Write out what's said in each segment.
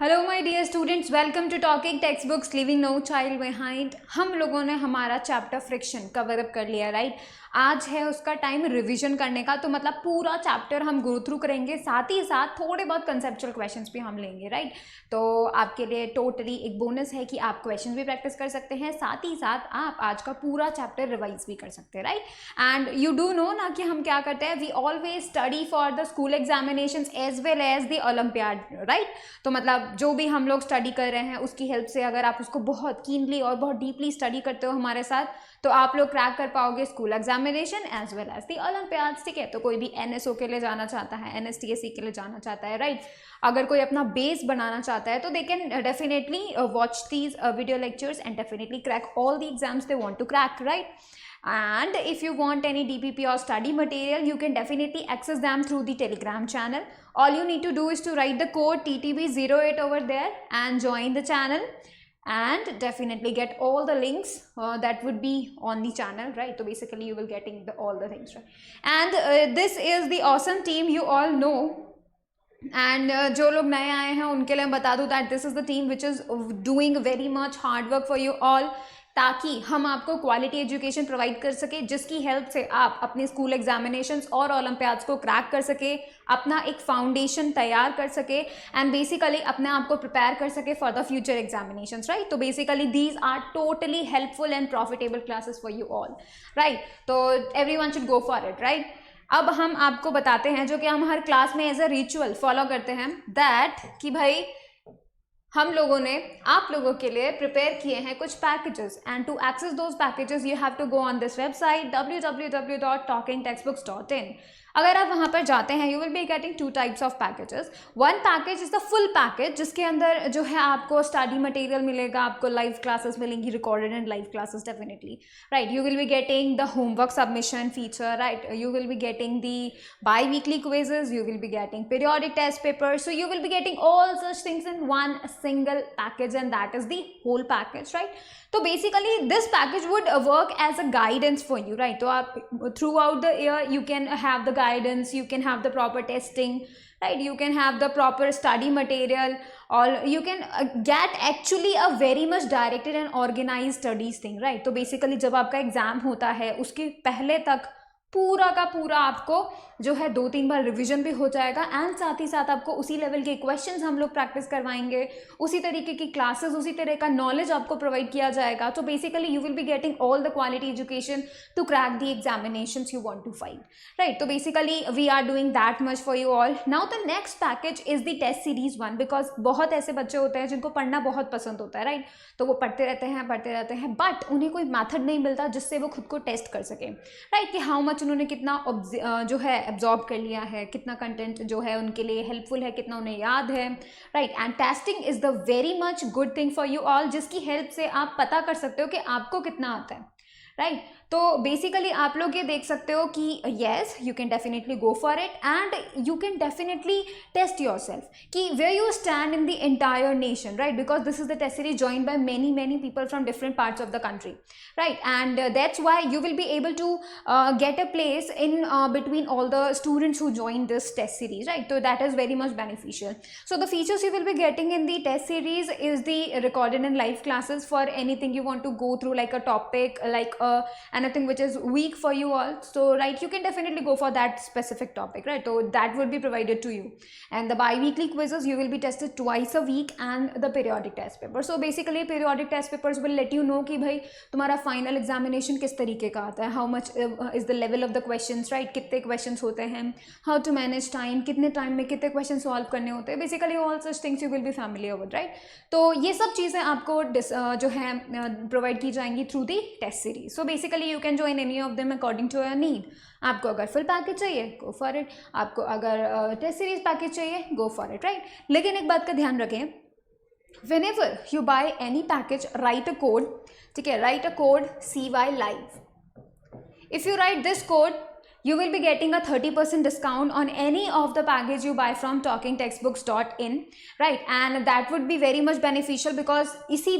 Hello my dear students, welcome to talking text books living no child behind. हम लोगों ने हमारा chapter friction cover up कर लिया, राइट। आज है उसका टाइम रिवीजन करने का, तो मतलब पूरा चैप्टर हम गो थ्रू करेंगे, साथ ही साथ थोड़े बहुत कंसेप्चुअल क्वेश्चंस भी हम लेंगे, राइट। तो आपके लिए टोटली एक बोनस है कि आप क्वेश्चंस भी प्रैक्टिस कर सकते हैं, साथ ही साथ आप आज का पूरा चैप्टर रिवाइज भी कर सकते हैं, right. And you do know ना कि हम क्या करते हैं, we always study for the school examinations as well as the olympiad, right. तो मतलब जो भी हम लोग स्टडी कर रहे हैं उसकी हेल्प से अगर आप उसको बहुत कीनली और बहुत डीपली स्टडी करते हो हमारे साथ, तो आप लोग क्रैक कर पाओगे school examination as well as the olympiads, ठीक है। तो कोई भी एनएसओ के लिए जाना चाहता है, एनएसटीएससी के लिए जाना चाहता है, राइट, अगर कोई अपना बेस बनाना चाहता है, तो they can definitely watch these video lectures and definitely crack all the exams they want to crack, right? And if you want any DPP or study material, you can definitely access them through the Telegram channel. All you need to do is to write the code TTB08 over there and join the channel, and definitely get all the links that would be on the channel, right? So basically you will getting all the things, right? And this is the awesome team you all know. And जो लोग नए आए हैं उनके लिए मैं बता दूं that this is the team which is doing very much hard work for you all, ताकि हम आपको क्वालिटी एजुकेशन प्रोवाइड कर सके, जिसकी हेल्प से आप अपने स्कूल एग्जामिनेशंस और ओलंपियाड्स को क्रैक कर सके, अपना एक फाउंडेशन तैयार कर सके एंड बेसिकली अपने आप को प्रिपेयर कर सके for the future examinations, right. तो basically these are totally helpful and profitable classes for you all, right. तो everyone should go for it, right. अब हम आपको बताते हैं जो कि हम हर क्लास में एज अ रिचुअल फॉलो करते हैं, दैट कि भाई हम लोगों ने आप लोगों के लिए प्रिपेयर किए हैं कुछ packages, and to access those packages you have to go on this website www.talkingtextbooks.in। अगर आप वहाँ पर जाते हैं, you will be getting two types of packages. One package is the full package, जिसके अंदर जो है आपको स्टडी मटेरियल मिलेगा, आपको लाइव क्लासेस मिलेंगी, recorded and live classes definitely, right. You will be getting the homework submission feature, right. You will be getting the by weekly quizzes, you will be getting periodic test papers, so you will be getting all such things in one single package, and that is the whole package, right? So basically this package would work as a guidance for you, right? So throughout the year you can have the guidance, you can have the proper testing, right? You can have the proper study material, or you can get actually a very much directed and organized studies thing, right? तो basically जब आपका exam होता है उसके पहले तक पूरा का पूरा आपको जो है 2-3 बार रिवीजन भी हो जाएगा, एंड साथ ही साथ आपको उसी लेवल के क्वेश्चंस हम लोग प्रैक्टिस करवाएंगे, उसी तरीके की क्लासेस, उसी तरह का नॉलेज आपको प्रोवाइड किया जाएगा। तो basically you will be getting all the quality education to crack the examinations you want to fight, right. तो basically we are doing that much for you all. Now the next package is the test series 1, because बहुत ऐसे बच्चे होते हैं जिनको पढ़ना बहुत पसंद होता है, राइट। तो वो पढ़ते रहते हैं बट उन्हें कोई मैथड नहीं मिलता जिससे वो खुद को टेस्ट कर सके, राइट, कि हाउ मच उन्होंने कितना जो है एब्जॉर्ब कर लिया है, कितना कंटेंट जो है उनके लिए हेल्पफुल है, कितना उन्हें याद है, राइट। And testing is the very much good thing for you all, जिसकी हेल्प से आप पता कर सकते हो कि आपको कितना आता है, राइट। तो बेसिकली आप लोग ये देख सकते हो कि yes you can definitely go for it, and you can definitely test yourself कि where you stand in the entire nation, right, because this is the test series joined by many people from different parts of the country, right, and that's why you will be able to get a place in between all the students who join this test series, right. So that is very much beneficial. So the features you will be getting in the test series is the recorded and live classes for anything you want to go through, like a topic, like anything which is weak for you all, so right, you can definitely go for that specific topic, right. So that will be provided to you, and the bi-weekly quizzes you will be tested twice a week, and the periodic test paper. So basically periodic test papers will let you know कि भाई तुम्हारा final examination किस तरीके का आता है, how much is the level of the questions, right, कितने questions होते हैं, हाउ टू मैनेज टाइम, कितने टाइम में कितने क्वेश्चन सॉल्व करने होते हैं, basically all such things you will B familiar with, right. तो ये सब चीज़ें आपको जो है प्रोवाइड की जाएंगी through the test series. So basically you can join any of them according to your need. आपको अगर फुल पैकेज चाहिए गो फॉर इट, आपको अगर टेस्ट सीरीज पैकेज चाहिए गो फॉर इट, राइट। लेकिन एक बात का ध्यान रखें, whenever you buy any package, write a code, ठीक है, write a code CY live. If you write this code, you will be getting a 30% discount on any of the package you buy from talkingtextbooks.in, right? And that would be very much beneficial because इसी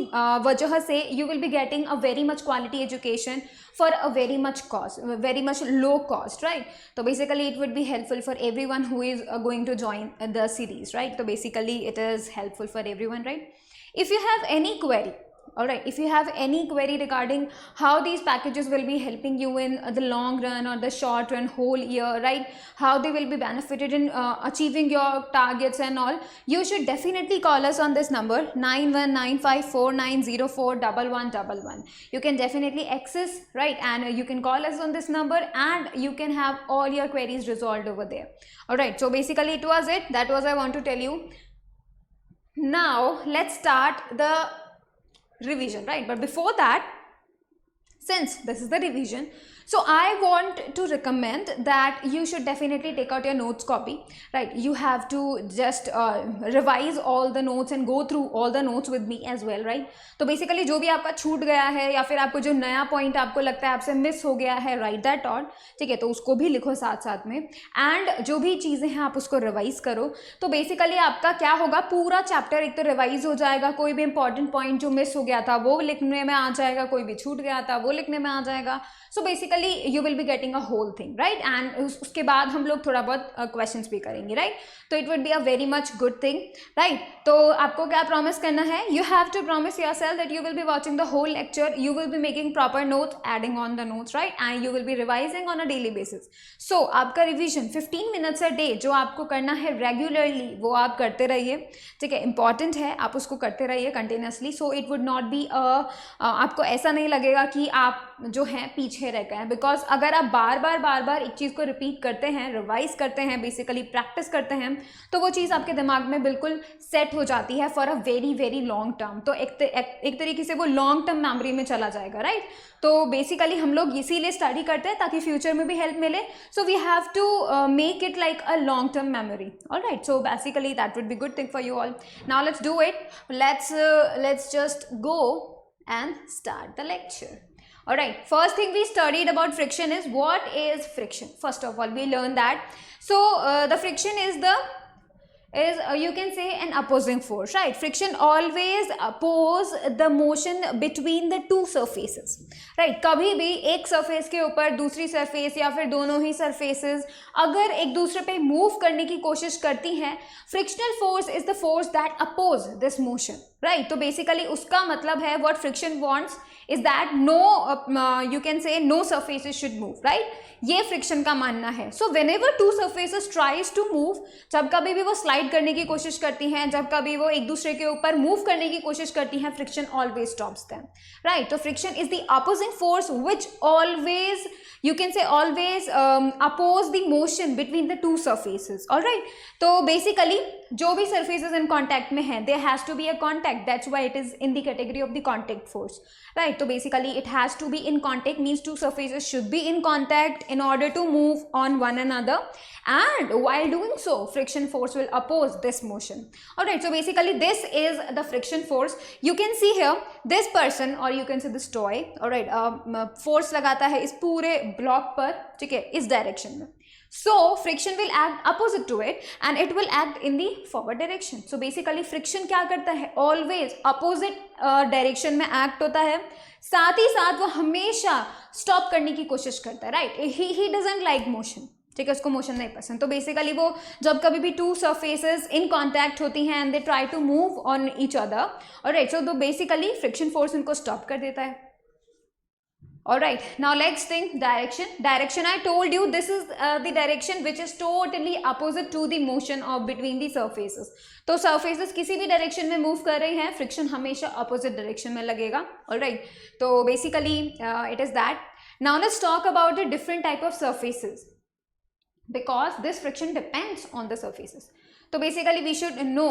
वजह से you will be getting a very much quality education for a very much cost, very much low cost, right? So basically it would be helpful for everyone who is going to join the series, right? So basically it is helpful for everyone, right? If you have any query, all right, if you have any query regarding how these packages will be helping you in the long run or the short run, whole year, right, how they will be benefited in achieving your targets and all, you should definitely call us on this number 919549041111. You can definitely access, right, and you can call us on this number and you can have all your queries resolved over there. All right, so basically it was it, that was I want to tell you. Now let's start the revision, right? But before that, since this is the revision, so I want to recommend that you should definitely take out your notes copy, right? You have to just revise all the notes and go through all the notes with me as well, right? तो basically जो भी आपका छूट गया है या फिर आपको जो नया पॉइंट आपको लगता है आपसे मिस हो गया है, राइट दैट ऑन, ठीक है, तो उसको भी लिखो साथ साथ में, एंड जो भी चीज़ें हैं आप उसको रिवाइज करो. तो बेसिकली आपका क्या होगा, पूरा चैप्टर एक तो रिवाइज हो जाएगा, कोई भी इंपॉर्टेंट पॉइंट जो मिस हो गया था वो लिखने में आ जाएगा, कोई भी छूट गया था वो लिखने में आ जाएगा. So basically you will be getting a whole thing, right? And उसके बाद हम लोग थोड़ा बहुत क्वेश्चंस भी करेंगे, राइट? तो it would be a very much good thing, right? तो आपको क्या प्रॉमिस करना है, you have to promise yourself that you will be watching the whole lecture, you will be making proper notes, adding on the notes, right? And you will be revising on a daily basis. So आपका revision 15 minutes a day जो आपको करना है regularly, वो आप करते रहिए, ठीक है? इंपॉर्टेंट है, आप उसको करते रहिए continuously. So it would not be आपको ऐसा नहीं लगेगा कि आप जो हैं पीछे रह गए हैं, बिकॉज अगर आप बार बार एक चीज़ को रिपीट करते हैं, रिवाइज करते हैं, बेसिकली प्रैक्टिस करते हैं, तो वो चीज़ आपके दिमाग में बिल्कुल सेट हो जाती है for a very long term. तो एक तरीके से वो लॉन्ग टर्म मेमोरी में चला जाएगा, राइट? तो बेसिकली हम लोग इसीलिए स्टडी करते हैं ताकि फ्यूचर में भी हेल्प मिले. So we have to make it like a long term memory. Alright, so basically that would be good thing for you all. Now let's do it. Let's just go and start the lecture. All right, first thing we studied about friction is what is friction. First of all, we learned that. So the friction is you can say an opposing force, right? Friction always oppose the motion between the two surfaces, right? कभी भी एक surface के ऊपर दूसरी surface या फिर दोनों ही surfaces अगर एक दूसरे पे move करने की कोशिश करती हैं, frictional force is the force that oppose this motion, right? तो basically उसका मतलब है what friction wants is that no you can say no surfaces should move, right? ये फ्रिक्शन का मानना है. So whenever two surfaces tries to move, जब कभी भी वो स्लाइड करने की कोशिश करती हैं, जब कभी वो एक दूसरे के ऊपर मूव करने की कोशिश करती हैं, friction always stops them, right? तो friction is the opposing force which always you can say always oppose the motion between the two surfaces. all right, तो basically जो भी surfaces in contact में हैं, there has to be a contact, that's why it is in the category of the contact force, right? तो basically it has to be in contact means two surfaces should be in contact in order to move on one another, and while doing so friction force will oppose this motion. all right, so basically this is the friction force. you can see here this person or you can say this toy, all right, force लगाता है इस पूरे block पर, ठीक है, इस direction में. So friction will act opposite to it and it will act in the forward direction. So basically friction क्या करता है, ऑलवेज अपोजिट डायरेक्शन में एक्ट होता है, साथ ही साथ वो हमेशा स्टॉप करने की कोशिश करता है, right? He doesn't like motion, ठीक है, उसको मोशन नहीं पसंद. तो बेसिकली वो जब कभी भी टू सरफेसेस इन कॉन्टैक्ट होती हैं and they try to move on each other, alright, so तो बेसिकली फ्रिक्शन फोर्स उनको स्टॉप कर देता है. Alright, now let's think direction. Direction, I told you this is the direction which is totally opposite to the motion of between the surfaces. तो surfaces किसी भी direction में move कर रही हैं, friction हमेशा opposite direction में लगेगा. Alright, तो basically it is that. Now let's talk about the different type of surfaces. because this friction depends on the surfaces. तो basically we should know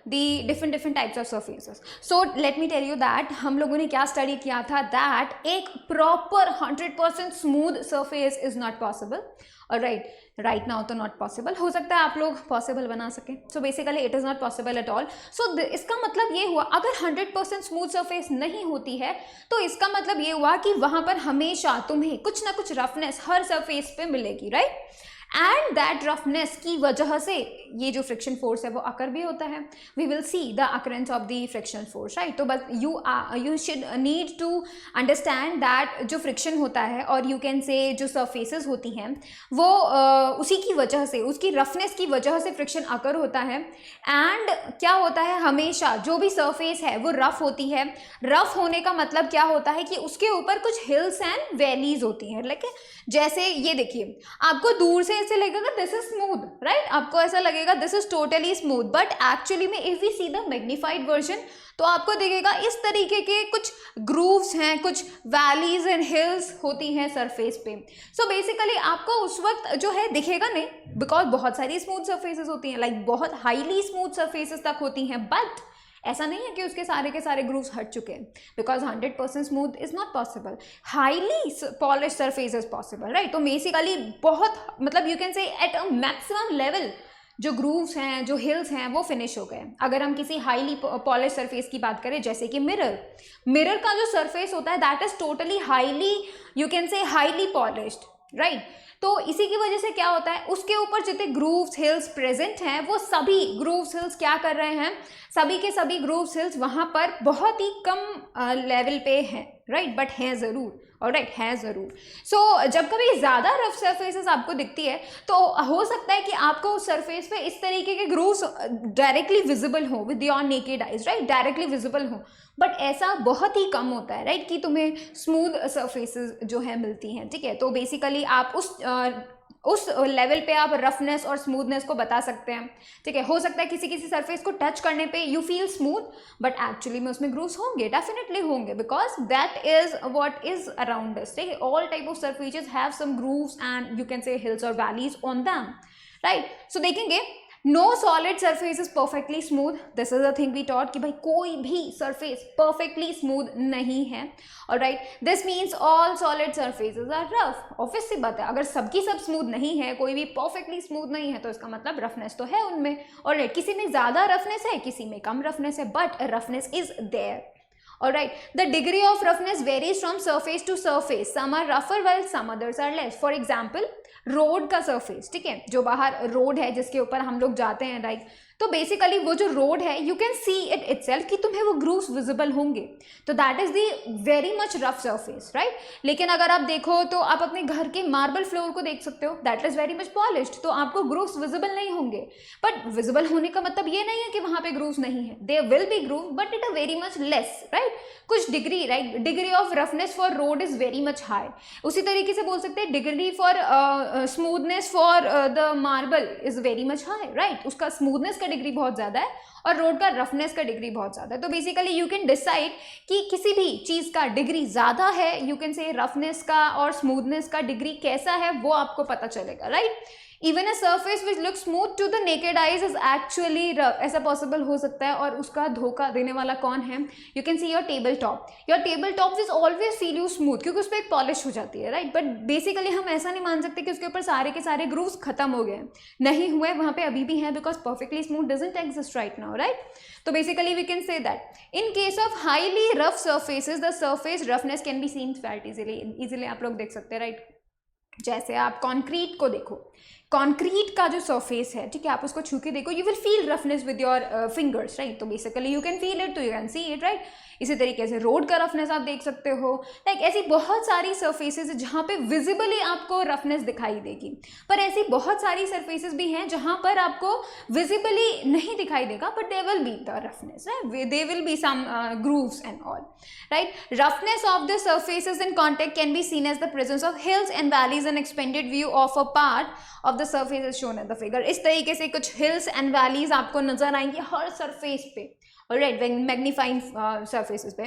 the different types of surfaces. So let me tell you that हम लोगों ने क्या study किया था, that एक proper 100% smooth surface is not possible. और right now तो नॉट पॉसिबल. हो सकता है आप लोग पॉसिबल बना सकें. So basically it is not possible at all. So इसका मतलब ये हुआ, अगर 100% स्मूथ सरफेस नहीं होती है तो इसका मतलब ये हुआ कि वहाँ पर हमेशा तुम्हें कुछ ना कुछ रफनेस हर सरफेस पे मिलेगी, राइट. एंड दैट रफनेस की वजह से ये जो फ्रिक्शन फोर्स है वो अकर भी होता है. We will see the occurrence of the friction force, right. तो बस you should need to understand that जो फ्रिक्शन होता है और यू कैन से जो सरफेसेस होती हैं वो उसी की वजह से, उसकी रफनेस की वजह से फ्रिक्शन अकर होता है. एंड क्या होता है, हमेशा जो भी सरफेस है वो रफ होती है. रफ होने का मतलब क्या होता है कि उसके ऊपर कुछ हिल्स एंड वैलीज होती हैं. लाइक जैसे ये देखिए, आपको दूर से ऐसे लगेगा दिस इज स्मूथ, राइट. आपको ऐसा लगेगा this is totally smooth, but actually में if we see the magnified version तो आपको दिखेगा इस तरीके के कुछ ग्रूव्स हैं, कुछ वैलीज एंड हिल्स होती हैं सरफेस पे. सो बेसिकली आपको उस वक्त जो है दिखेगा नहीं, बिकॉज बहुत सारी स्मूथ सरफेसेस होती हैं, लाइक बहुत हाईली स्मूथ सरफेसेस तक होती हैं. बट ऐसा नहीं है कि उसके सारे के सारे ग्रूव्स हट चुके हैं, because 100% smooth is not possible. Highly polish surface is possible, right. तो बेसिकली बहुत मतलब यू कैन से एट अ मैक्सिमम लेवल जो ग्रूव्स हैं, जो हिल्स हैं वो फिनिश हो गए. अगर हम किसी हाईली पॉलिश सरफेस की बात करें, जैसे कि मिरर का जो सरफेस होता है that is totally highly, you can से हाईली पॉलिश्ड, राइट. तो इसी की वजह से क्या होता है, उसके ऊपर जितने ग्रूव्स हिल्स प्रेजेंट हैं वो सभी ग्रूव्स हिल्स क्या कर रहे हैं, सभी के सभी ग्रूव्स हिल्स वहाँ पर बहुत ही कम लेवल पे हैं, राइट. बट हैं ज़रूर, और राइट है ज़रूर. सो जब कभी ज़्यादा रफ सरफेसेस आपको दिखती है तो हो सकता है कि आपको उस सरफेस पे इस तरीके के ग्रूव्स डायरेक्टली विजिबल हो with your naked eyes, right. Directly visible हो, बट ऐसा बहुत ही कम होता है, राइट, कि तुम्हें स्मूथ सरफेसेस जो है मिलती हैं, ठीक है. तो बेसिकली आप उस लेवल पे आप रफनेस और स्मूथनेस को बता सकते हैं, ठीक है. हो सकता है किसी किसी सरफेस को टच करने पे you feel smooth, but actually में उसमें ग्रूव्स होंगे, डेफिनेटली होंगे, because that is what is around us, ठीक है. All type of surfaces have some grooves and you can say hills और valleys on them, right. So देखेंगे no solid surface is perfectly smooth. This is a thing we taught कि भाई कोई भी surface perfectly smooth नहीं है, और right. This means all solid surfaces are rough. Obvious सी बात है, अगर सबकी सब स्मूथ नहीं है, कोई भी परफेक्टली स्मूथ नहीं है, तो इसका मतलब रफनेस तो है उनमें, और राइट. किसी में ज़्यादा रफनेस है, किसी में कम रफनेस है, but roughness is there. Alright, the degree of roughness varies from surface to surface. Some are rougher while some others are less. For example, road का सरफेस, ठीक है, जो बाहर रोड है जिसके ऊपर हम लोग जाते हैं, राइट. तो बेसिकली वो जो रोड है you can see it itself कि तुम्हें वो ग्रूव्स विजिबल होंगे, तो that is the very much rough surface, right. लेकिन अगर आप देखो तो आप अपने घर के मार्बल फ्लोर को देख सकते हो, that is very much polished, तो आपको ग्रूव्स विजिबल नहीं होंगे. बट विजिबल होने का मतलब ये नहीं है कि वहाँ पे ग्रूव्स नहीं है, they will be groove, but it a very much less, right. कुछ degree, right, degree of roughness for road is very much high. उसी तरीके से बोल सकते हैं degree for smoothness for the marble is very much high, right. उसका smoothness का degree बहुत ज़्यादा है और रोड का रफनेस का डिग्री बहुत ज़्यादा है. तो बेसिकली यू कैन डिसाइड कि किसी भी चीज़ का डिग्री ज़्यादा है, यू कैन से रफनेस का और स्मूथनेस का डिग्री कैसा है वो आपको पता चलेगा, right. Even a surface which look smooth to the naked eyes is actually rough, ऐसा पॉसिबल हो सकता है. और उसका धोखा देने वाला कौन है, you can see your table top is always feel you smooth, क्योंकि उस पर एक पॉलिश हो जाती है, राइट. बट बेसिकली हम ऐसा नहीं मान सकते कि उसके ऊपर सारे के सारे ग्रूव्स खत्म हो गए, नहीं हुए, वहाँ पे अभी भी हैं, because perfectly smooth doesn't exist right now, right. तो basically we can say that in case of highly rough surfaces the surface roughness can be seen felt easily आप लोग देख सकते हैं, राइट. जैसे आप कॉन्क्रीट को देखो, कॉन्क्रीट का जो सरफेस है, ठीक है, आप उसको छू के देखो, you will feel roughness with your fingers, right. तो basically you can feel it, तो you can see it, right. इसी तरीके से रोड का रफनेस आप देख सकते हो, लाइक ऐसी बहुत सारी सरफेसेस जहाँ पे विजिबली आपको रफनेस दिखाई देगी. पर ऐसी बहुत सारी सरफेसेस भी हैं जहाँ पर आपको विजिबली नहीं दिखाई देगा, but they will be the roughness, right. They will be some grooves and all, right. Roughness of the surfaces in contact can be seen as the presence of hills and valleys and expanded view of a part of the surface is shown in the figure. इस तरीके से कुछ hills and valleys आपको नजर आएंगी हर surface पे, alright, when magnifying surfaces पे।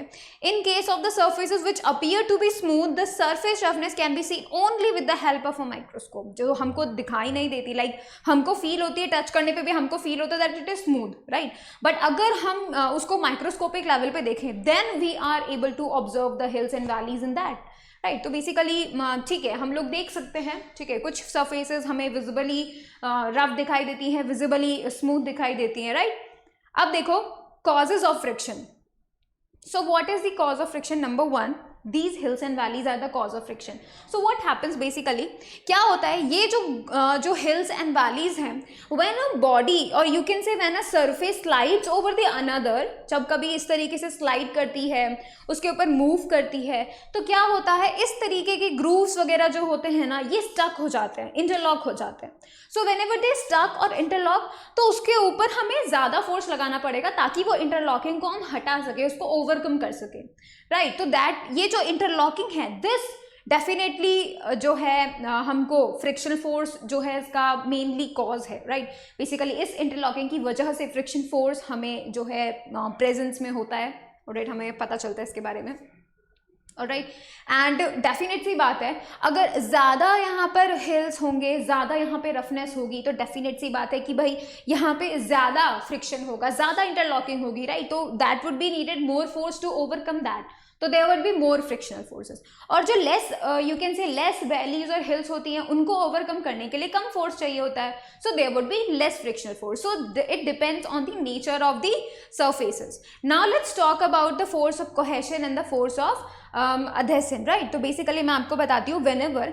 In case of the surfaces which appear to be smooth, the surface roughness can be seen only with the help of a microscope, जो हमको दिखाई नहीं देती, लाइक हमको फील होती है, टच करने पे भी हमको फील होता है that it is smooth, right, but अगर हम उसको माइक्रोस्कोपिक लेवल पे देखें then we are able to observe the hills and valleys in that, right. तो बेसिकली ठीक है, हम लोग देख सकते हैं, ठीक है, कुछ सर्फेसेस हमें विजिबली रफ दिखाई देती हैं, विजिबली स्मूथ दिखाई देती हैं, राइट। अब देखो causes of friction. So what is the cause of friction? Number one, these hills and valleys are the cause of friction. So what happens basically, क्या होता है, ये जो hills and valleys हैं, when a body or you can say when a surface slides over the another, जब कभी इस तरीके से slide करती है, उसके ऊपर move करती है, तो क्या होता है, इस तरीके के grooves वगैरह जो होते हैं ना, ये stuck हो जाते हैं, interlock हो जाते हैं। So whenever they stuck और interlock, तो उसके ऊपर हमें ज़्यादा force लगाना पड़ेगा ताकि वो interlocking को हम हटा सके, उसको overcome कर सके, राइट। तो दैट ये जो इंटरलॉकिंग है, दिस डेफिनेटली जो है हमको फ्रिक्शनल फोर्स जो है इसका मेनली कॉज है, राइट। बेसिकली इस इंटरलॉकिंग की वजह से फ्रिक्शन फोर्स हमें जो है प्रेजेंस में होता है, राइट, हमें पता चलता है इसके बारे में, राइट। एंड डेफिनेट सी बात है, अगर ज़्यादा यहाँ पर हिल्स होंगे, ज़्यादा यहाँ पे रफनेस होगी, तो डेफिनेट सी बात है कि भाई यहाँ पे ज़्यादा फ्रिक्शन होगा, ज़्यादा इंटरलॉकिंग होगी, राइट। तो that would be needed more force to overcome that, तो there would be more frictional forces. और जो less you can say less valleys और हिल्स होती हैं, उनको ओवरकम करने के लिए कम फोर्स चाहिए होता है, so there would be less frictional force. So it depends on the nature of the surfaces. Now let's talk about the force of cohesion and the force of adhesion, right। तो basically मैं आपको बताती हूँ, whenever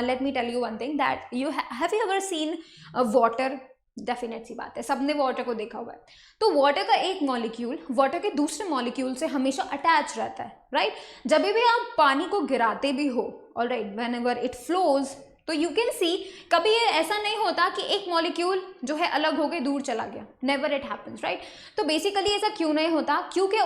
let me tell you one thing that you have you ever seen water, definite सी बात है, सबने water को देखा हुआ है। तो वाटर का एक मॉलिक्यूल वाटर के दूसरे मॉलिक्यूल से हमेशा अटैच रहता है, राइट। जब भी आप पानी को गिराते भी हो, ऑलराइट, व्हेनेवर इट फ्लोज, तो यू कैन सी कभी ये ऐसा नहीं होता कि एक मॉलिक्यूल जो है अलग हो गए दूर चला गया, नेवर इट हैपन्स, राइट। तो बेसिकली ऐसा क्यों नहीं होता, क्योंकि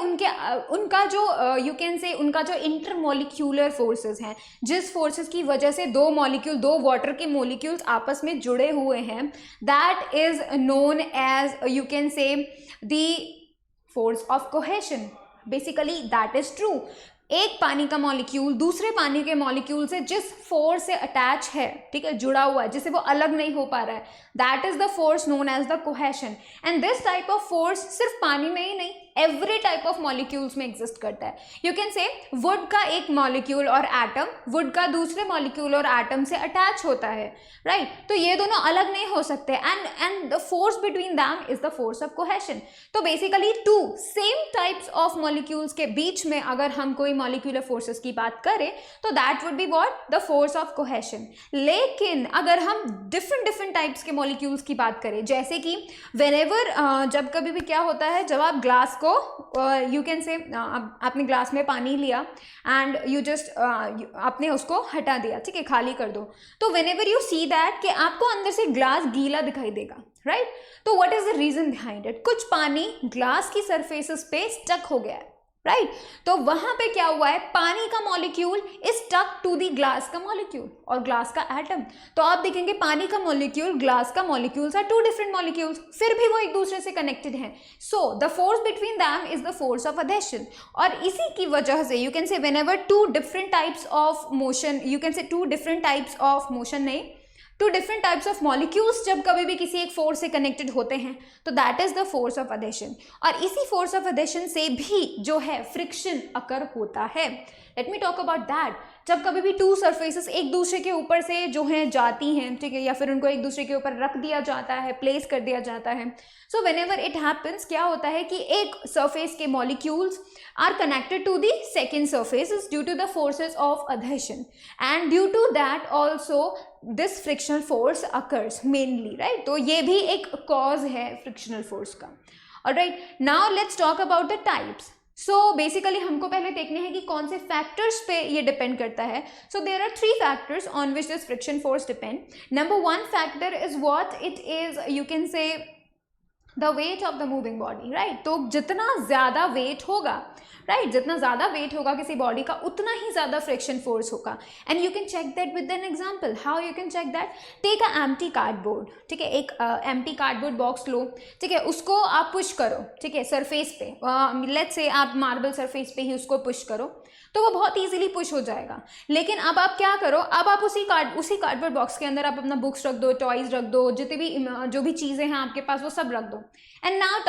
उनका जो यू कैन से उनका जो इंटरमॉलिक्यूलर फोर्सेस हैं, जिस फोर्सेस की वजह से दो वाटर के मॉलिक्यूल्स आपस में जुड़े हुए हैं, that is known as you can say the force of cohesion. Basically that is true. एक पानी का मॉलिक्यूल दूसरे पानी के मॉलिक्यूल से जिस फोर्स से अटैच है, ठीक है, जुड़ा हुआ है, जिससे वो अलग नहीं हो पा रहा है, that is the force known as the cohesion. And this type of force सिर्फ पानी में ही नहीं, एवरी टाइप ऑफ मॉलिक्यूल्स में एग्जिस्ट करता है। यू कैन से वुड का एक मॉलिक्यूल और एटम वुड का दूसरे मॉलिक्यूल और एटम से अटैच होता है, राइट। तो ये दोनों अलग नहीं हो सकते, and the force between them is the force of cohesion. तो basically two same types of molecules के बीच में अगर हम कोई मॉलिक्यूलर फोर्सेस की बात करें, तो that would be what, the force of cohesion. लेकिन अगर हम डिफरेंट टाइप्स के मॉलिक्यूल्स की बात करें, जैसे कि व्हेनेवर जब कभी भी क्या होता है, जब आप ग्लास को यू कैन से आपने ग्लास में पानी लिया एंड यू जस्ट आपने उसको हटा दिया, ठीक है, खाली कर दो, तो व्हेनेवर यू सी दैट कि आपको अंदर से ग्लास गीला दिखाई देगा, राइट। तो what is the reason behind it, कुछ पानी ग्लास की सरफेसेस पे स्टक हो गया है, राइट। तो वहां पे क्या हुआ है, पानी का molecule is stuck to the glass का मॉलिक्यूल और ग्लास का एटम। तो आप देखेंगे पानी का मॉलिक्यूल, ग्लास का molecules are two different molecules, फिर भी वो एक दूसरे से कनेक्टेड हैं। So the force between them is the force of adhesion. और इसी की वजह से you can say whenever two different types of motion, you can say two different types of motion नहीं, to different types of molecules जब कभी भी किसी एक फोर्स से कनेक्टेड होते हैं, तो that is the force of adhesion. और इसी फोर्स ऑफ अधेशन से भी जो है फ्रिक्शन अकर होता है। Late me talk about that. जब कभी भी टू सरफेसेस एक दूसरे के ऊपर से जो है जाती हैं, ठीक है, या फिर उनको एक दूसरे के ऊपर रख दिया जाता है, प्लेस कर दिया जाता है, सो व्हेनेवर इट हैपेंस, क्या होता है कि एक सरफेस के molecules are connected to the second surface due to the forces of adhesion, and due to that also this frictional force occurs mainly, right. तो ये भी एक कॉज है फ्रिक्शनल फोर्स का। Alright, now let's talk about the types. So basically हमको पहले देखने हैं कि कौन से फैक्टर्स पे ये डिपेंड करता है। So there are 3 factors on which this friction force depend. Number 1 factor is what it is, you can say the weight of the moving body, right. तो जितना ज़्यादा वेट होगा, राइट, जितना ज़्यादा वेट होगा किसी बॉडी का, उतना ही ज़्यादा फ्रिक्शन फोर्स होगा। And you can check that with an example. How you can check that? Take a empty cardboard, ठीक है, एक एम्प्टी कार्डबोर्ड बॉक्स लो, ठीक है, उसको आप पुश करो, ठीक है, सरफेस पे, लेट्स से आप मार्बल सरफेस पे ही उसको पुश करो, तो वो बहुत इजीली पुश हो जाएगा। लेकिन अब आप क्या करो, अब आप उसी कार्डबोर्ड बॉक्स के अंदर आप अपना बुक्स रख दो, टॉयज रख दो, जितने भी जो भी चीज़ें हैं आपके पास वो सब रख दो, and now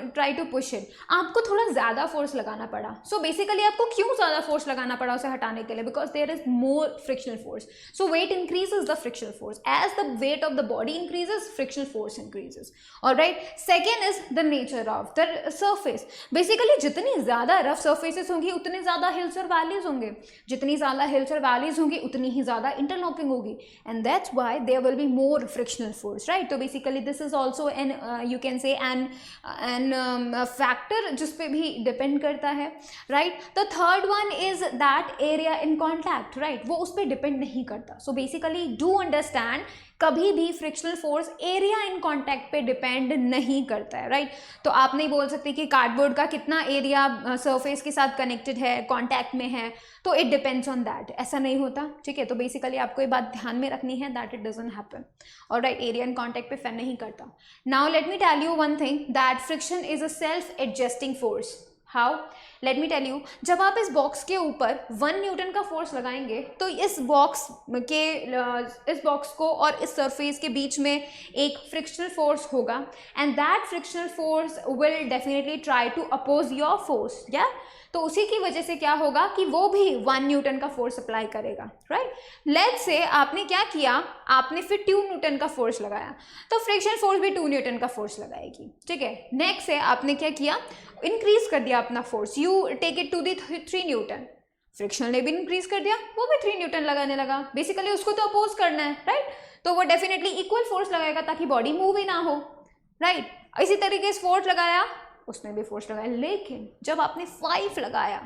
try to push it. आपको थोड़ा ज़्यादा फोर्स लगाना पड़ा। सो बेसिकली आपको क्यों ज़्यादा फोर्स लगाना पड़ा उसे हटाने के लिए? Because there is more frictional force. So weight increases the frictional force. As the weight of the body increases, frictional force increases. Alright, second is the nature of the surface. Basically जितनी ज़्यादा rough surfaces होंगी उतने ज़्यादा hills और valleys होंगे, जितनी ज़्यादा hills और वैलीज होंगी उतनी ही ज़्यादा इंटरलॉकिंग होगी, and that's why there will be more frictional force, right. तो basically this is also an you can say an factor जिस पे भी डिपेंड करता है, right. The third one is that area in contact, right, वो उस पर depend नहीं करता। सो बेसिकली डू अंडरस्टैंड, कभी भी frictional force area in contact पे डिपेंड नहीं करता है, राइट। तो आप नहीं बोल सकते कि कार्डबोर्ड का कितना एरिया सरफेस के साथ कनेक्टेड है, कांटेक्ट में है, तो इट डिपेंड्स ऑन दैट, ऐसा नहीं होता, ठीक है। तो बेसिकली आपको ये बात ध्यान में रखनी है that it doesn't happen, alright, area in contact पे डिपेंड नहीं करता। Now let me tell you one thing, that friction is a self adjusting force. How? Let me tell you, जब आप इस बॉक्स के ऊपर 1 न्यूटन का फोर्स लगाएंगे तो इस बॉक्स को और इस सरफेस के बीच में एक फ्रिक्शनल फोर्स होगा, and that frictional force will definitely try to oppose your force, या तो उसी की वजह से क्या होगा कि वो भी 1 न्यूटन का फोर्स अप्लाई करेगा, राइट। लेट्स से आपने क्या किया, आपने फिर 2 न्यूटन का फोर्स लगाया, तो फ्रिक्शन फोर्स भी 2 न्यूटन का फोर्स लगाएगी, ठीक है। नेक्स्ट है आपने क्या किया, इंक्रीज कर दिया अपना force, you take it to the 3 newton, friction ने भी इंक्रीज कर दिया, वो भी 3 न्यूटन लगाने लगा। बेसिकली उसको तो अपोज करना है, राइट, तो वो डेफिनेटली इक्वल फोर्स लगाएगा ताकि बॉडी मूव ही ना हो, राइट। इसी तरीके से फोर्स लगाया, उसने भी फोर्स लगाया, लेकिन जब आपने 5 लगाया,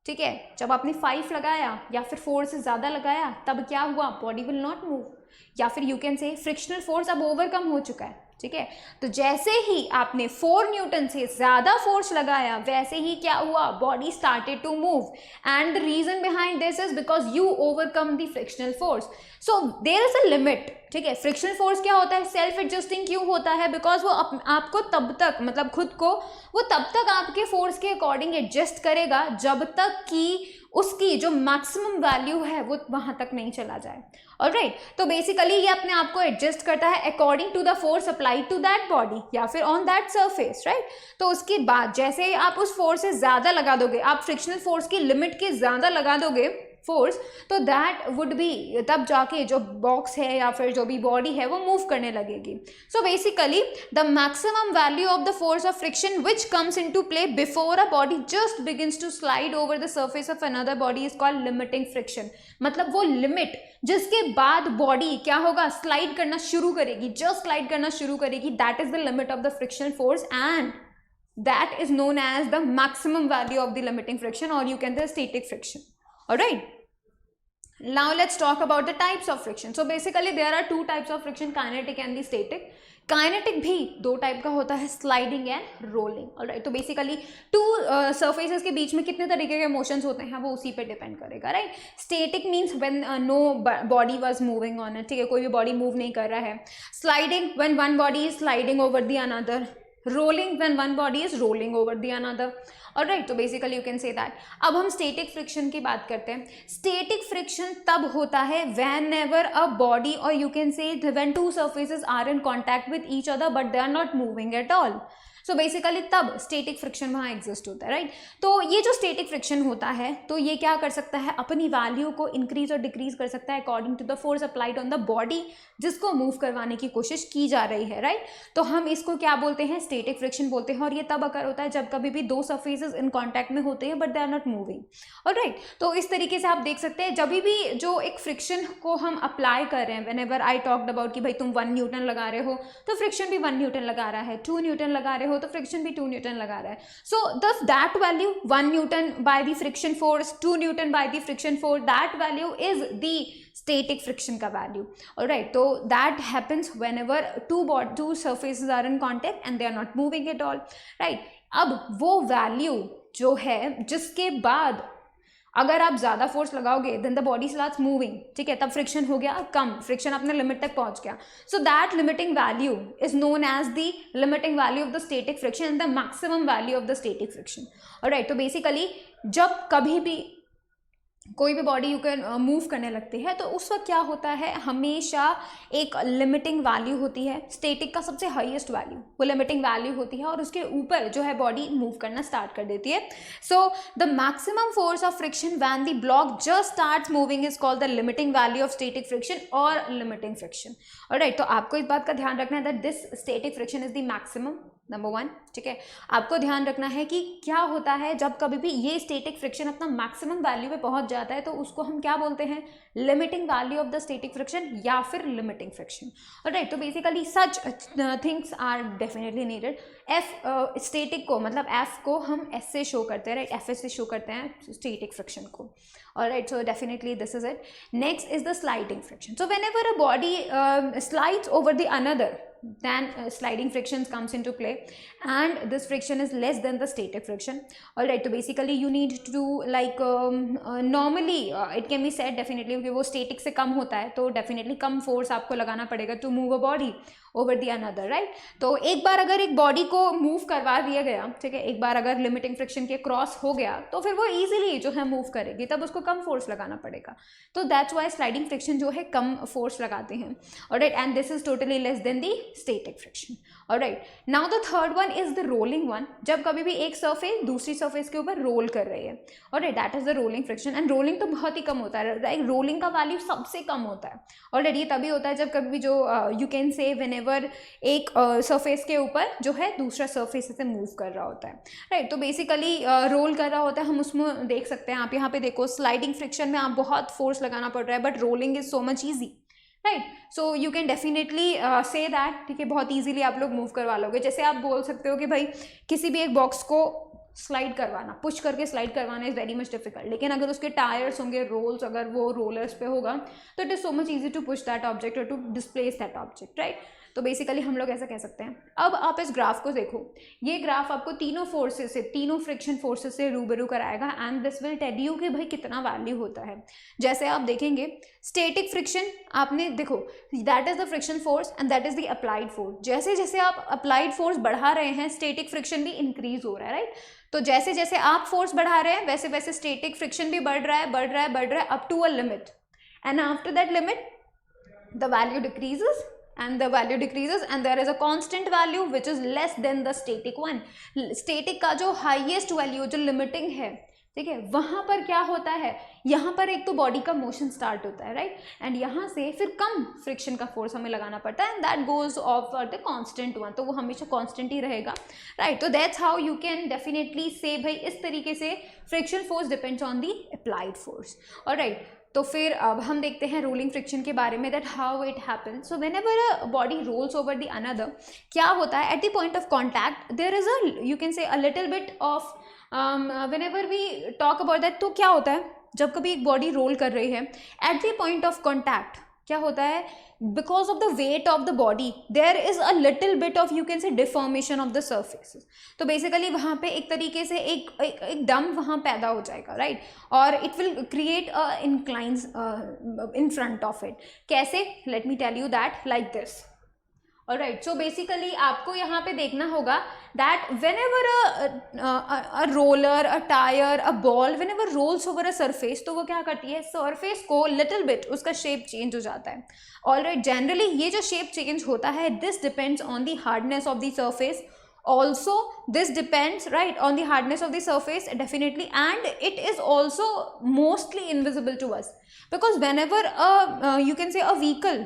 ठीक है, जब आपने 5 लगाया या फिर 4 से ज़्यादा लगाया, तब क्या हुआ, बॉडी विल नॉट मूव, या फिर यू कैन से फ्रिक्शनल फोर्स अब ओवरकम हो चुका है, ठीक है। तो जैसे ही आपने 4 न्यूटन से ज़्यादा फोर्स लगाया, वैसे ही क्या हुआ, body started to move, and the reason behind this is because you overcome the frictional force. So there is a limit, ठीक है। फ्रिक्शनल फोर्स क्या होता है, सेल्फ एडजस्टिंग क्यों होता है, बिकॉज वो आपको तब तक, मतलब खुद को वो तब तक आपके फोर्स के अकॉर्डिंग एडजस्ट करेगा जब तक कि उसकी जो मैक्सिमम वैल्यू है वो वहां तक नहीं चला जाए, ऑलराइट। तो बेसिकली ये अपने आप को एडजस्ट करता है according to the force applied to that body या फिर ऑन दैट सरफेस, राइट। तो उसके बाद जैसे ही आप उस फोर्स से ज़्यादा लगा दोगे, आप फ्रिक्शनल फोर्स की लिमिट के ज़्यादा लगा दोगे फोर्स, तो दैट वुड बी, तब जाके जो बॉक्स है या फिर जो भी बॉडी है वो मूव करने लगेगी। So basically the maximum value of the force of friction which comes into play before a body just begins to slide over the surface of another body is called limiting friction. मतलब वो limit जिसके बाद body क्या होगा, slide करना शुरू करेगी, just slide करना शुरू करेगी, that is the limit of the frictional force, and that is known as the maximum value of the limiting friction, or you can say static friction. All right, now let's talk about the types of friction. So basically there are 2 types of friction, kinetic and the static. Kinetic भी 2 type का होता है, sliding and rolling, alright. तो basically 2 surfaces के बीच में कितने तरीके के मोशंस होते हैं वो उसी पे डिपेंड करेगा, right. Static means when no body was moving on it, ठीक है, कोई भी बॉडी मूव नहीं कर रहा है। Sliding when one body is sliding over the another, rolling when one body is rolling over the another, alright. तो basically you can say that. अब हम स्टेटिक फ्रिक्शन की बात करते हैं। स्टेटिक फ्रिक्शन तब होता है व्हेन एवर अ बॉडी, और you can say when 2 surfaces are in contact with each other but they are not moving at all. So basically तब स्टेटिक फ्रिक्शन वहाँ एग्जिस्ट होता है, राइट। तो ये जो स्टेटिक फ्रिक्शन होता है, तो ये क्या कर सकता है, अपनी वैल्यू को इंक्रीज और डिक्रीज कर सकता है according to the force applied on the body जिसको मूव करवाने की कोशिश की जा रही है, राइट। तो हम इसको क्या बोलते हैं, स्टेटिक फ्रिक्शन बोलते हैं, और ये तब अकर होता है जब कभी भी 2 सर्फेसेस इन कॉन्टैक्ट में होते हैं but they are not moving, alright. तो इस तरीके से आप देख सकते हैं जब भी जो एक फ्रिक्शन को हम अप्लाई कर रहे हैं, व्हेनेवर आई टॉक्ड अबाउट कि भाई तुम 1 न्यूटन लगा रहे हो तो फ्रिक्शन भी 1 न्यूटन लगा रहा है, 2 न्यूटन लगा रहे हो हो तो फ्रिक्शन भी 2 न्यूटन लगा रहा है. सो दस that value 1 newton by the friction force, 2 newton by the friction force, that value is the static friction का value. Alright, so that happens whenever two surfaces are in contact and they are not moving at all. Right, अब वो value जो है जिसके बाद अगर आप ज़्यादा फोर्स लगाओगे then the body starts moving, ठीक है, तब फ्रिक्शन हो गया कम, फ्रिक्शन अपने लिमिट तक पहुंच गया. So that limiting value is known as the limiting value of the static friction and the maximum value of the static friction. Alright, तो बेसिकली जब कभी भी कोई भी बॉडी यू कैन मूव करने लगती है तो उस वक्त क्या होता है, हमेशा एक लिमिटिंग वैल्यू होती है, स्टैटिक का सबसे हाईएस्ट वैल्यू वो लिमिटिंग वैल्यू होती है और उसके ऊपर जो है बॉडी मूव करना स्टार्ट कर देती है. So the maximum force of friction when the block just starts moving is called the limiting value of static friction और लिमिटिंग फ्रिक्शन. ऑलराइट, तो आपको इस बात का ध्यान रखना है that this static friction is the maximum, number 1, ठीक है. आपको ध्यान रखना है कि क्या होता है जब कभी भी ये स्टैटिक फ्रिक्शन अपना मैक्सिमम वैल्यू पे पहुंच जाता है तो उसको हम क्या बोलते हैं, limiting value of the static friction या फिर लिमिटिंग फ्रिक्शन. ऑलराइट, तो basically such things are definitely needed. F static को मतलब एफ को हम एस से शो करते हैं, राइट, एफ एस से शो करते हैं स्टैटिक फ्रिक्शन को. Alright, so definitely this is it. Next is the sliding friction. So whenever a body slides over the another, then sliding frictions comes into play and this friction is less than the static friction. Alright, so basically you need to do like normally it can be said definitely कि वो static से कम होता है तो definitely कम force आपको लगाना पड़ेगा to move a body over the another, right. तो एक बार अगर एक बॉडी को मूव करवा दिया गया, ठीक है, एक बार अगर लिमिटिंग फ्रिक्शन के क्रॉस हो गया तो फिर वो इजीली जो है मूव करेगी, तब उसको कम फोर्स लगाना पड़ेगा. तो दैट्स वाई स्लाइडिंग फ्रिक्शन जो है कम फोर्स लगाते हैं. Alright, and this is totally less than the static friction. Alright, now the third one is the rolling one. जब कभी भी एक सरफेस दूसरी सरफेस के ऊपर रोल कर रही है, alright, that is the rolling friction. And rolling तो बहुत ही कम होता है, राइट, रोलिंग का वैल्यू सबसे कम होता है. ऑलराइट, ये तभी होता है जब कभी भी जो यू कैन से व्हेनेवर एक सरफेस के ऊपर जो है दूसरा सरफेस से मूव कर रहा होता है, राइट. तो बेसिकली रोल कर रहा होता है, हम उसमें देख सकते हैं, आप यहाँ पे देखो स्लाइडिंग फ्रिक्शन में आप बहुत फोर्स लगाना पड़ रहा है but rolling is so much easy, right. So you can definitely say that, ठीक है, बहुत ईजिली आप लोग मूव करवा लोगे. जैसे आप बोल सकते हो कि भाई किसी भी एक बॉक्स को स्लाइड करवाना, पुश करके स्लाइड करवाना इज वेरी मच डिफिकल्ट, लेकिन अगर उसके टायर्स होंगे, रोल्स, अगर वो रोलर्स पे होगा तो it is so much easy to push that object और to displace that object, right. तो बेसिकली हम लोग ऐसा कह सकते हैं. अब आप इस ग्राफ को देखो, ये ग्राफ आपको तीनों फोर्सेस से, तीनों फ्रिक्शन फोर्सेस से रूबरू कराएगा and this will tell you कि भाई कितना वैल्यू होता है. जैसे आप देखेंगे स्टैटिक फ्रिक्शन, आपने देखो that is the friction force and that is the applied force. जैसे जैसे आप अप्लाइड फोर्स बढ़ा रहे हैं स्टैटिक फ्रिक्शन भी इंक्रीज हो रहा है, राइट. तो जैसे जैसे आप फोर्स बढ़ा रहे हैं वैसे वैसे स्टैटिक फ्रिक्शन भी बढ़ रहा है, बढ़ रहा है, बढ़ रहा है up to a limit, and after that limit the value decreases and the value decreases and there is a constant value which is less than the static one. static का जो highest value जो limiting है, ठीक है, वहाँ पर क्या होता है, यहाँ पर एक तो बॉडी का मोशन स्टार्ट होता है, राइट, एंड यहाँ से फिर कम फ्रिक्शन का फोर्स हमें लगाना पड़ता है and that goes off for the constant one, तो वो हमेशा कांस्टेंट ही रहेगा, राइट. तो that's how you can definitely से भाई इस तरीके से friction force depends on the applied force. Alright, तो फिर अब हम देखते हैं रोलिंग फ्रिक्शन के बारे में, that how it happens. So whenever a body rolls over the another, क्या होता है, at the point of contact there is a you can say a little bit of whenever we talk about that. तो क्या होता है जब कभी एक बॉडी रोल कर रही है at the point of contact, क्या होता है, because of the weight of the body there is a little bit of you can say deformation of the surfaces. तो बेसिकली वहाँ पे एक तरीके से एक दम वहाँ पैदा हो जाएगा, राइट, और it will create a inclines in front of it. कैसे, let me tell you that like this. Alright, so basically आपको यहाँ पे देखना होगा that whenever a roller, a tyre, a ball whenever rolls over a surface, तो वो क्या करती है, सरफेस को लिटिल बिट उसका शेप चेंज हो जाता है. ऑलराइट, जनरली ये जो शेप चेंज होता है this depends on the hardness of the surface. Also this depends, right, on the hardness of the surface definitely, and it is also mostly invisible to us because whenever you can say a vehicle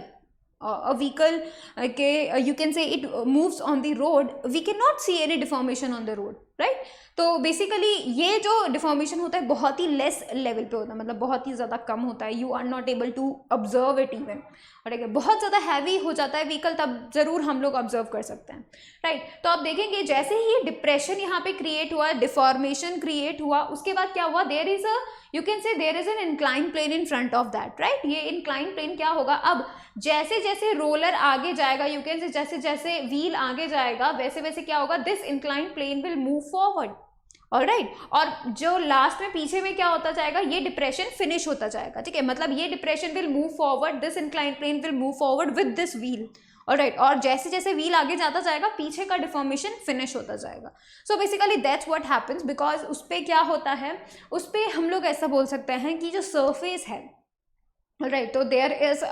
okay, you can say it moves on the road, we cannot see any deformation on the road, right. तो basically ये जो deformation होता है बहुत ही less level पे होता है, मतलब बहुत ही ज़्यादा कम होता है, you are not able to observe it even. और अगर बहुत ज़्यादा हैवी हो जाता है व्हीकल तब ज़रूर हम लोग ऑब्जर्व कर सकते हैं, राइट। तो आप देखेंगे जैसे ही ये डिप्रेशन यहाँ पे क्रिएट हुआ, डिफॉर्मेशन क्रिएट हुआ, उसके बाद क्या हुआ, there is a, you can say there is an incline plane in front of that, right. ये इंक्लाइन प्लेन क्या होगा, अब जैसे जैसे रोलर आगे जाएगा, यू कैन से जैसे जैसे व्हील आगे जाएगा वैसे वैसे क्या होगा, this incline plane will move forward, alright. और जो लास्ट में पीछे में क्या होता जाएगा, ये डिप्रेशन फिनिश होता जाएगा, ठीक है। मतलब ये depression will move forward, this incline plane will move forward with this wheel, alright. और जैसे जैसे व्हील आगे जाता जाएगा पीछे का डिफॉर्मेशन फिनिश होता जाएगा। So basically that's what happens, because उस पर क्या होता है, उस पर हम लोग ऐसा बोल सकते हैं कि जो सरफेस है, राइट, तो देयर इज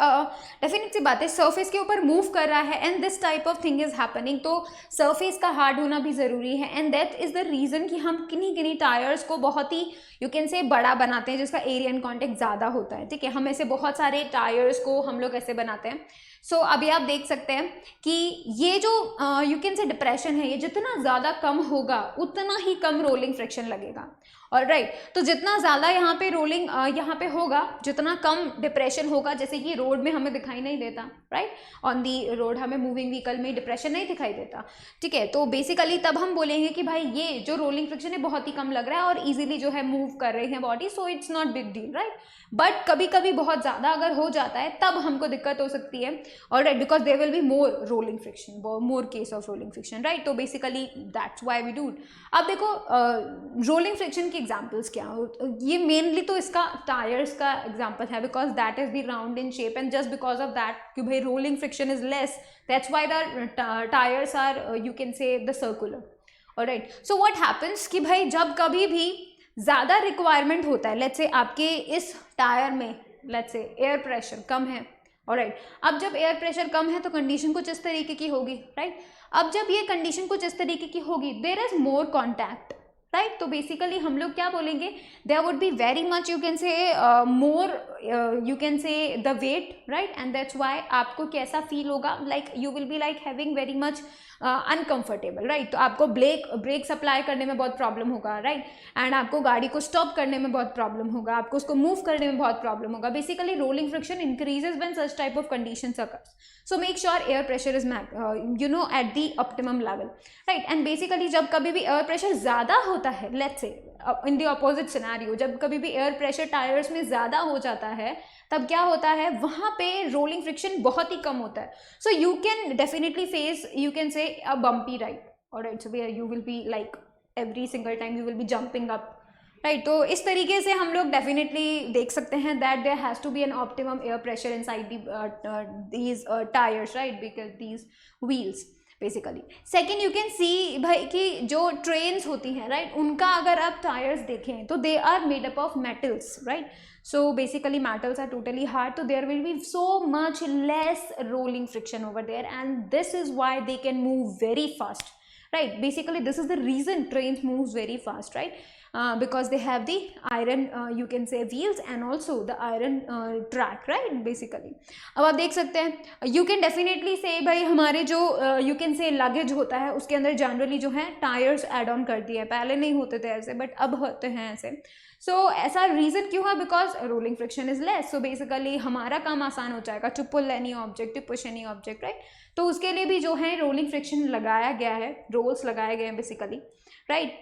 डेफिनेट सी बात है, सरफेस के ऊपर मूव कर रहा है and this type of thing is happening, तो सरफेस का हार्ड होना भी ज़रूरी है। And that is the reason कि हम किन्हीं किन्हीं टायर्स को बहुत ही यू कैन से बड़ा बनाते हैं, जिसका एरिया एंड कॉन्टेक्ट ज़्यादा होता है, ठीक है। हम ऐसे बहुत सारे टायर्स को हम लोग ऐसे बनाते हैं। सो अभी आप देख सकते हैं कि ये जो यू कैन से डिप्रेशन है, ये जितना ज़्यादा कम होगा उतना ही कम रोलिंग फ्रिक्शन लगेगा, और राइट। तो जितना ज़्यादा यहाँ पे रोलिंग यहाँ पे होगा, जितना कम डिप्रेशन होगा, जैसे कि रोड में हमें दिखाई नहीं देता, राइट, ऑन दी रोड हमें मूविंग व्हीकल में डिप्रेशन नहीं दिखाई देता, ठीक है। तो बेसिकली तब हम बोलेंगे कि भाई ये जो रोलिंग फ्रिक्शन है बहुत ही कम लग रहा है और इजीली जो है मूव कर रहे हैं body, so it's not big deal, right. But कभी कभी बहुत ज़्यादा अगर हो जाता है तब हमको दिक्कत हो सकती है, और right, because there will be more rolling friction, more case of rolling friction, right. तो basically that's why we do it. अब देखो रोलिंग फ्रिक्शन की एग्जाम्पल्स क्या, ये मेनली तो इसका टायर्स का एग्जाम्पल है, because that is the round in shape and just because of that कि भाई rolling friction is less, that's why the tyres are you can say the circular, alright. So what happens कि भाई जब कभी भी ज़्यादा requirement होता है, लेट्स से आपके इस टायर में लेट्स से एयर प्रेशर कम है, ऑलराइट। अब जब एयर प्रेशर कम है तो कंडीशन कुछ इस तरीके की होगी, राइट। अब जब ये कंडीशन कुछ इस तरीके की होगी, there is more contact, right. तो बेसिकली हम लोग क्या बोलेंगे, there would be very much you can say more you can say the weight, right, and that's why आपको कैसा फील होगा, like you will be like having very much uncomfortable, right. तो आपको ब्रेक सप्लाई करने में बहुत problem होगा, right, and आपको गाड़ी को स्टॉप करने में बहुत प्रॉब्लम होगा, आपको उसको मूव करने में बहुत प्रॉब्लम होगा। Basically rolling friction increases when such type of conditions occurs, so make sure air pressure is you know at the optimum level, right. And basically जब कभी भी एयर प्रेशर ज़्यादा होता है, let's say in the opposite scenario, जब कभी भी air pressure tyres में ज़्यादा हो जाता है तब क्या होता है, वहाँ पे रोलिंग फ्रिक्शन बहुत ही कम होता है। So you can definitely face you can say a bumpy ride, alright, so where you will be like every single time you will be jumping up, right. तो इस तरीके से हम लोग डेफिनेटली देख सकते हैं that there has to be an optimum air pressure inside these tyres, right, because these wheels basically. Second you can see भाई कि जो ट्रेन्स होती हैं, राइट, उनका अगर आप टायर्स देखें तो they are made up of metals, right. So basically metals are totally hard, so there will be so much less rolling friction over there, and this is why they can move very fast, right. Basically this is the reason trains moves very fast, right, because they have the iron you can say wheels and also the iron track, right, basically। अब आप देख सकते हैं you can definitely say भाई हमारे जो you can say luggage होता है उसके अंदर जनरली जो है टायर्स एड ऑन कर दिए, पहले नहीं होते थे ऐसे बट अब होते हैं ऐसे। सो ऐसा रीज़न क्यों है, because rolling friction is less, so basically हमारा काम आसान हो जाएगा to pull any object, to push any object, right. तो उसके लिए भी जो है रोलिंग फ्रिक्शन लगाया गया है, रोल्स लगाए गए हैं बेसिकली, राइट।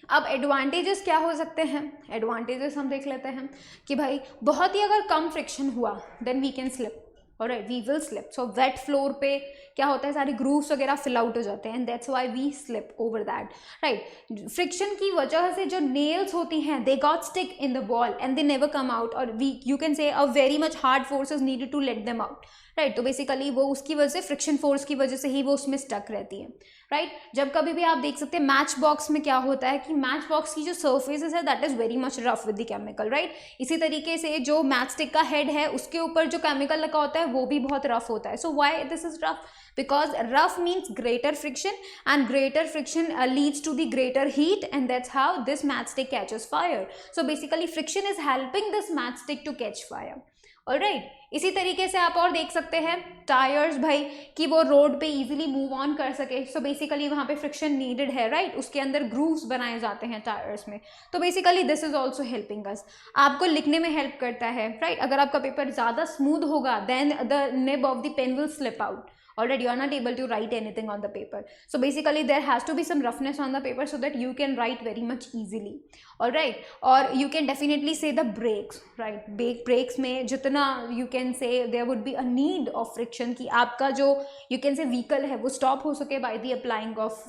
अब एडवांटेजेस क्या हो सकते हैं, एडवांटेजेस हम देख लेते हैं कि भाई बहुत ही अगर कम फ्रिक्शन हुआ then we can slip, alright, we will slip. So wet floor पे क्या होता है, सारे ग्रूव्स वगैरह फिल आउट हो जाते हैं and that's why we slip over that, right. Friction की वजह से जो नेल्स होती हैं they got stick in the wall and they never come out, और we you can say a very much hard force is needed to let them out, right. तो basically वो उसकी वजह से फ्रिक्शन फोर्स की वजह से ही वो उसमें स्टक रहती है, राइट। जब कभी भी आप देख सकते हैं मैच बॉक्स में क्या होता है कि मैच बॉक्स की जो सर्फेसेस है that is very much rough with the chemical, right. इसी तरीके से जो मैच स्टिक का हेड है उसके ऊपर जो केमिकल लगा होता है वो भी बहुत रफ होता है। So why this is rough, because rough means greater friction and greater friction leads to the greater heat and that's how this matchstick catches fire. So basically friction is helping this matchstick to catch fire, alright, इसी तरीके से आप और देख सकते हैं tyres भाई, कि वो रोड पे इजीली मूव ऑन कर सके, सो बेसिकली वहाँ पे फ्रिक्शन नीडेड है, राइट, उसके अंदर ग्रूव्स बनाए जाते हैं टायर्स में, तो basically this is also helping us, आपको लिखने में हेल्प करता है, राइट, अगर आपका पेपर ज़्यादा स्मूथ होगा then the nib of the pen will slip out. Already you are not able to write anything on the paper, so basically there has to be some roughness on the paper so that you can write very much easily. All right, or you can definitely say the brakes, right, brakes में जितना you can say there would be a need of friction कि आपका जो you can say vehicle है वो stop हो सके by the applying of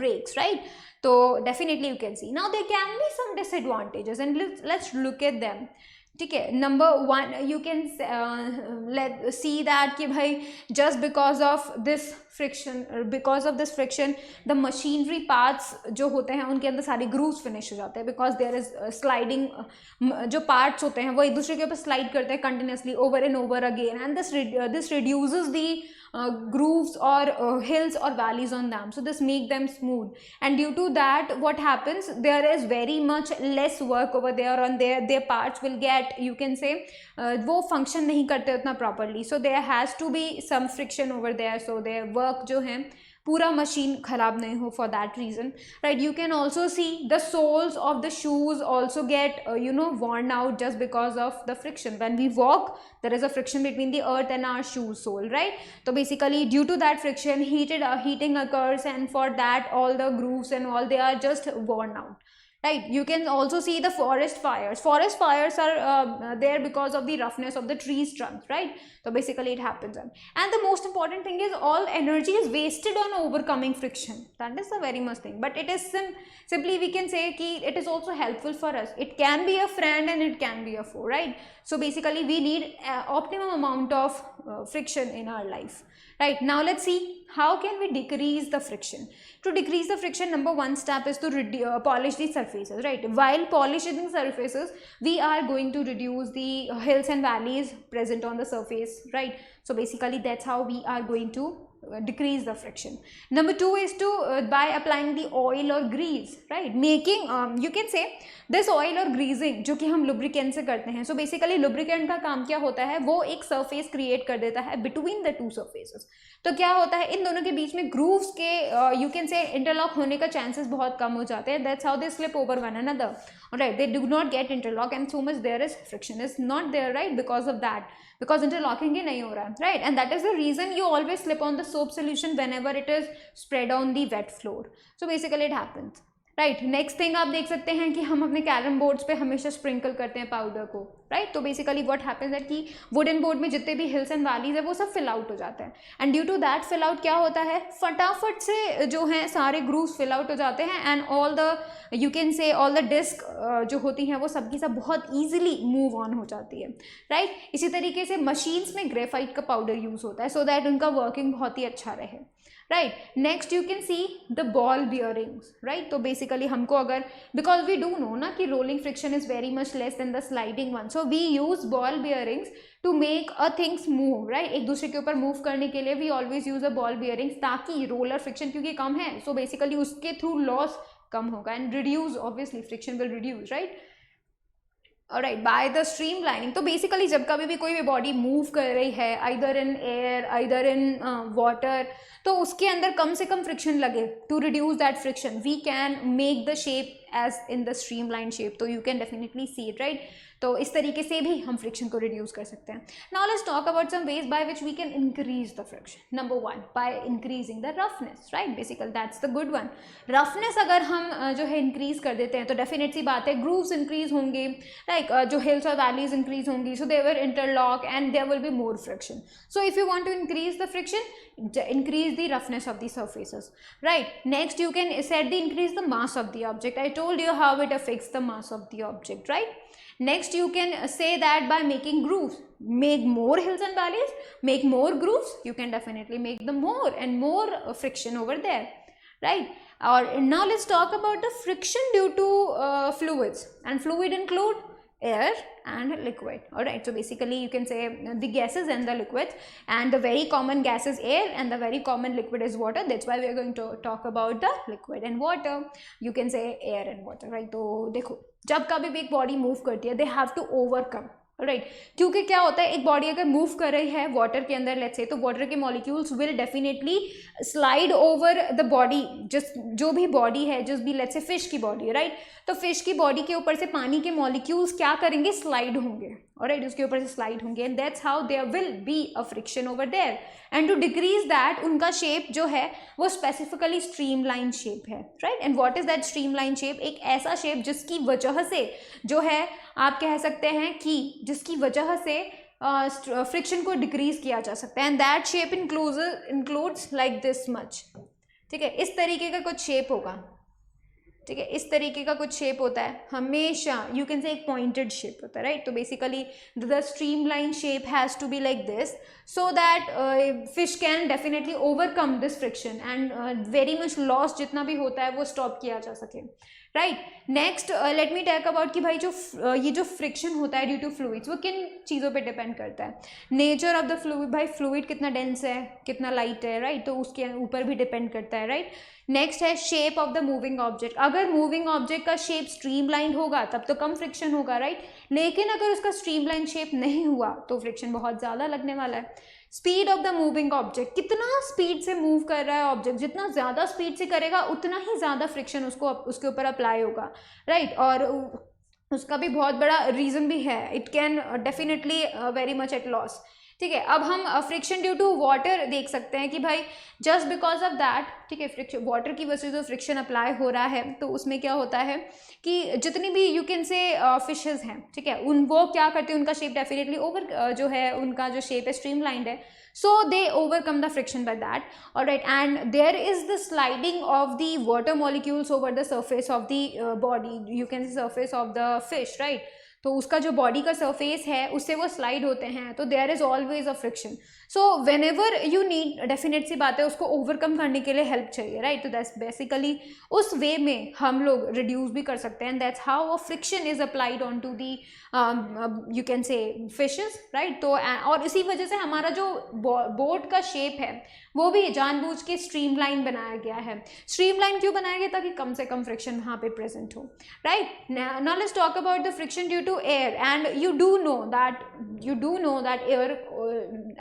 brakes, right. तो definitely you can see. Now there can be some disadvantages and let's look at them. ठीक है, number one you can let see that कि भाई just because of this friction the machinery parts जो होते हैं उनके अंदर सारे ग्रूव्स फिनिश हो जाते हैं, बिकॉज देयर इज स्लाइडिंग, जो पार्ट्स होते हैं वो एक दूसरे के ऊपर स्लाइड करते हैं continuously over and over again, and this reduces the grooves or hills or valleys on them, so this make them smooth, and due to that what happens, there is very much less work over there on their parts will get, you can say, वो function नहीं करते उतना properly, so there has to be some friction over there, so their work जो है पूरा machine खराब नहीं हो for that reason, right. You can also see the soles of the shoes also get worn out just because of the friction. When we walk there is a friction between the earth and our shoe sole, right. So basically due to that friction heating occurs, and for that all the grooves and all they are just worn out, right. You can also see the forest fires are there because of the roughness of the trees trunks, right. So basically it happens, and the most important thing is all energy is wasted on overcoming friction. That is the very much thing, but it is simply we can say ki it is also helpful for us. It can be a friend and it can be a foe, right. So basically we need optimum amount of friction in our life, right. Now let's see how can we decrease the friction. To decrease the friction, number one step is to polish the surfaces, right. While polishing the surfaces we are going to reduce the hills and valleys present on the surface, right. So basically that's how we are going to decrease the friction. Number two is to by applying the oil or grease, right, making you can say this oil और greasing जो कि हम lubricant से करते हैं. So basically lubricant का काम क्या होता है, वो एक surface create कर देता है between the two surfaces. तो क्या होता है इन दोनों के बीच में grooves के you can say interlock होने का chances बहुत कम हो जाते हैं. That's how they slip over one another, alright. They do not get interlock, and so much there is friction is not there, right, because of that, because interlocking ही नहीं हो रहा है, right. And that is the reason you always slip on the soap solution whenever it is spread on the wet floor. So basically it happens, right. Next thing आप देख सकते हैं कि हम अपने कैरम बोर्ड्स पे हमेशा स्प्रिंकल करते हैं पाउडर को, राइट. तो बेसिकली व्हाट हैपेंस है कि वुडन बोर्ड में जितने भी हिल्स एंड वैलीज है वो सब फिल आउट हो जाते हैं, and due to that fill out क्या होता है, फटाफट से जो है सारे ग्रूव्स फिल आउट हो जाते हैं, and all the you can say all the disc जो होती हैं वो सबकी सब बहुत ईजिली मूव ऑन हो जाती है, राइट. इसी तरीके से मशीन्स में ग्रेफाइट का पाउडर यूज़ होता है सो दैट उनका वर्किंग बहुत ही अच्छा रहे, right. Next you can see the ball bearings, right. तो बेसिकली हमको अगर बिकॉज वी डू नो ना कि rolling friction is very much less than the sliding one, so we use ball bearings to make a things move, right. एक दूसरे के ऊपर move करने के लिए we always use a ball bearings, ताकि रोलर फ्रिक्शन क्योंकि कम है सो बेसिकली उसके थ्रू लॉस कम होगा, and reduce obviously friction will reduce, right. Alright, by the stream lining. तो बेसिकली जब कभी भी कोई भी बॉडी मूव कर रही है either in air either in water, तो उसके अंदर कम से कम फ्रिक्शन लगे. To reduce that friction we can make the shape as in the streamline shape. तो you can definitely see it, right. तो इस तरीके से भी हम फ्रिक्शन को रिड्यूस कर सकते हैं. Now let's talk about some ways by which we can increase the friction. Number one, by increasing the roughness, right. Basically that's the good one. Roughness अगर हम जो है इंक्रीज कर देते हैं तो डेफिनेट सी बात है ग्रूव्स इंक्रीज होंगे, लाइक जो हिल्स और वैलीज इंक्रीज होंगी, so they will interlock and there will be more friction. So if you want to increase the friction, increase the roughness of the surfaces, right. Next you can set the increase the mass of the object. I told you how it affects the mass of the object, right. Next you can say that by making grooves, make more hills and valleys, make more grooves, you can definitely make the more and more friction over there, right. Or now let's talk about the friction due to fluids, and fluid include air and liquid, all right. So basically you can say the gases and the liquids, and the very common gas is air and the very common liquid is water. That's why we are going to talk about the liquid and water. You can say air and water, right. तो देखो जब कभी भी एक body move करती है they have to overcome, right क्योंकि क्या होता है, एक बॉडी अगर मूव कर रही है वाटर के अंदर लेट्स से, तो वाटर के molecules will definitely slide over the body, जो भी बॉडी है, जिस भी लेट्स से फिश की बॉडी है, राइट, तो फिश की बॉडी के ऊपर से पानी के मॉलिक्यूल्स क्या करेंगे, स्लाइड होंगे, ऑलराइट, उसके ऊपर से स्लाइड होंगे, and that's how there will be a friction over there, and to decrease that उनका शेप जो है वो स्पेसिफिकली स्ट्रीमलाइन शेप है, राइट। And what is that streamline shape, एक ऐसा शेप जिसकी वजह से जो है आप कह सकते हैं कि जिसकी वजह से फ्रिक्शन को डिक्रीज किया जा सकता है, and that shape includes like this much, ठीक है, इस तरीके का कुछ शेप होगा, ठीक है, इस तरीके का कुछ शेप होता है हमेशा, यू कैन से एक पॉइंटेड शेप होता है, राइट। तो basically the streamline shape has to be like this so that fish can definitely overcome this friction and very much loss जितना भी होता है वो स्टॉप किया जा सके, right. Next let me talk about कि भाई जो ये जो फ्रिक्शन होता है ड्यू टू फ्लूइड्स वो किन चीज़ों पे डिपेंड करता है, नेचर ऑफ द फ्लूइड, भाई फ्लूइड कितना डेंस है, कितना लाइट है, राइट, तो उसके ऊपर भी डिपेंड करता है, राइट। नेक्स्ट है shape of the moving object, अगर मूविंग ऑब्जेक्ट का शेप स्ट्रीमलाइन होगा तब तो कम फ्रिक्शन होगा, राइट, लेकिन अगर उसका स्ट्रीमलाइन शेप नहीं हुआ तो फ्रिक्शन बहुत ज़्यादा लगने वाला है। Speed of the moving object, कितना स्पीड से मूव कर रहा है ऑब्जेक्ट, जितना ज़्यादा स्पीड से करेगा उतना ही ज़्यादा फ्रिक्शन उसको उसके ऊपर अप्लाई होगा, राइट। और उसका भी बहुत बड़ा रीज़न भी है, it can definitely very much at loss, ठीक है। अब हम फ्रिक्शन ड्यू टू वाटर देख सकते हैं कि भाई जस्ट बिकॉज ऑफ दैट, ठीक है, फ्रिक्शन वाटर की वजह से जो फ्रिक्शन अप्लाई हो रहा है तो उसमें क्या होता है कि जितनी भी यू कैन से फिशेज हैं, ठीक है, वो क्या करते हैं, उनका शेप डेफिनेटली ओवर जो है उनका जो शेप है स्ट्रीमलाइंड है, so they overcome the friction by that, all right, and there is the sliding of the water molecules over the surface of the body, you can see surface of the fish, right, तो उसका जो body का surface है उससे वो slide होते हैं, तो there is always a friction, so whenever you need, definite सी बात है, उसको ओवरकम करने के लिए हेल्प चाहिए, राइट, तो दैट्स बेसिकली उस वे में हम लोग रिड्यूस भी कर सकते हैं, and that's how a friction is applied on to the you can say fishes, right. तो और इसी वजह से हमारा जो बोट का शेप है वो भी जानबूझ के स्ट्रीमलाइन बनाया गया है। स्ट्रीमलाइन क्यों बनाया गया, ताकि कम से कम फ्रिक्शन वहाँ पे प्रेजेंट हो, right. Now let's talk about the friction due to air, and you do know that air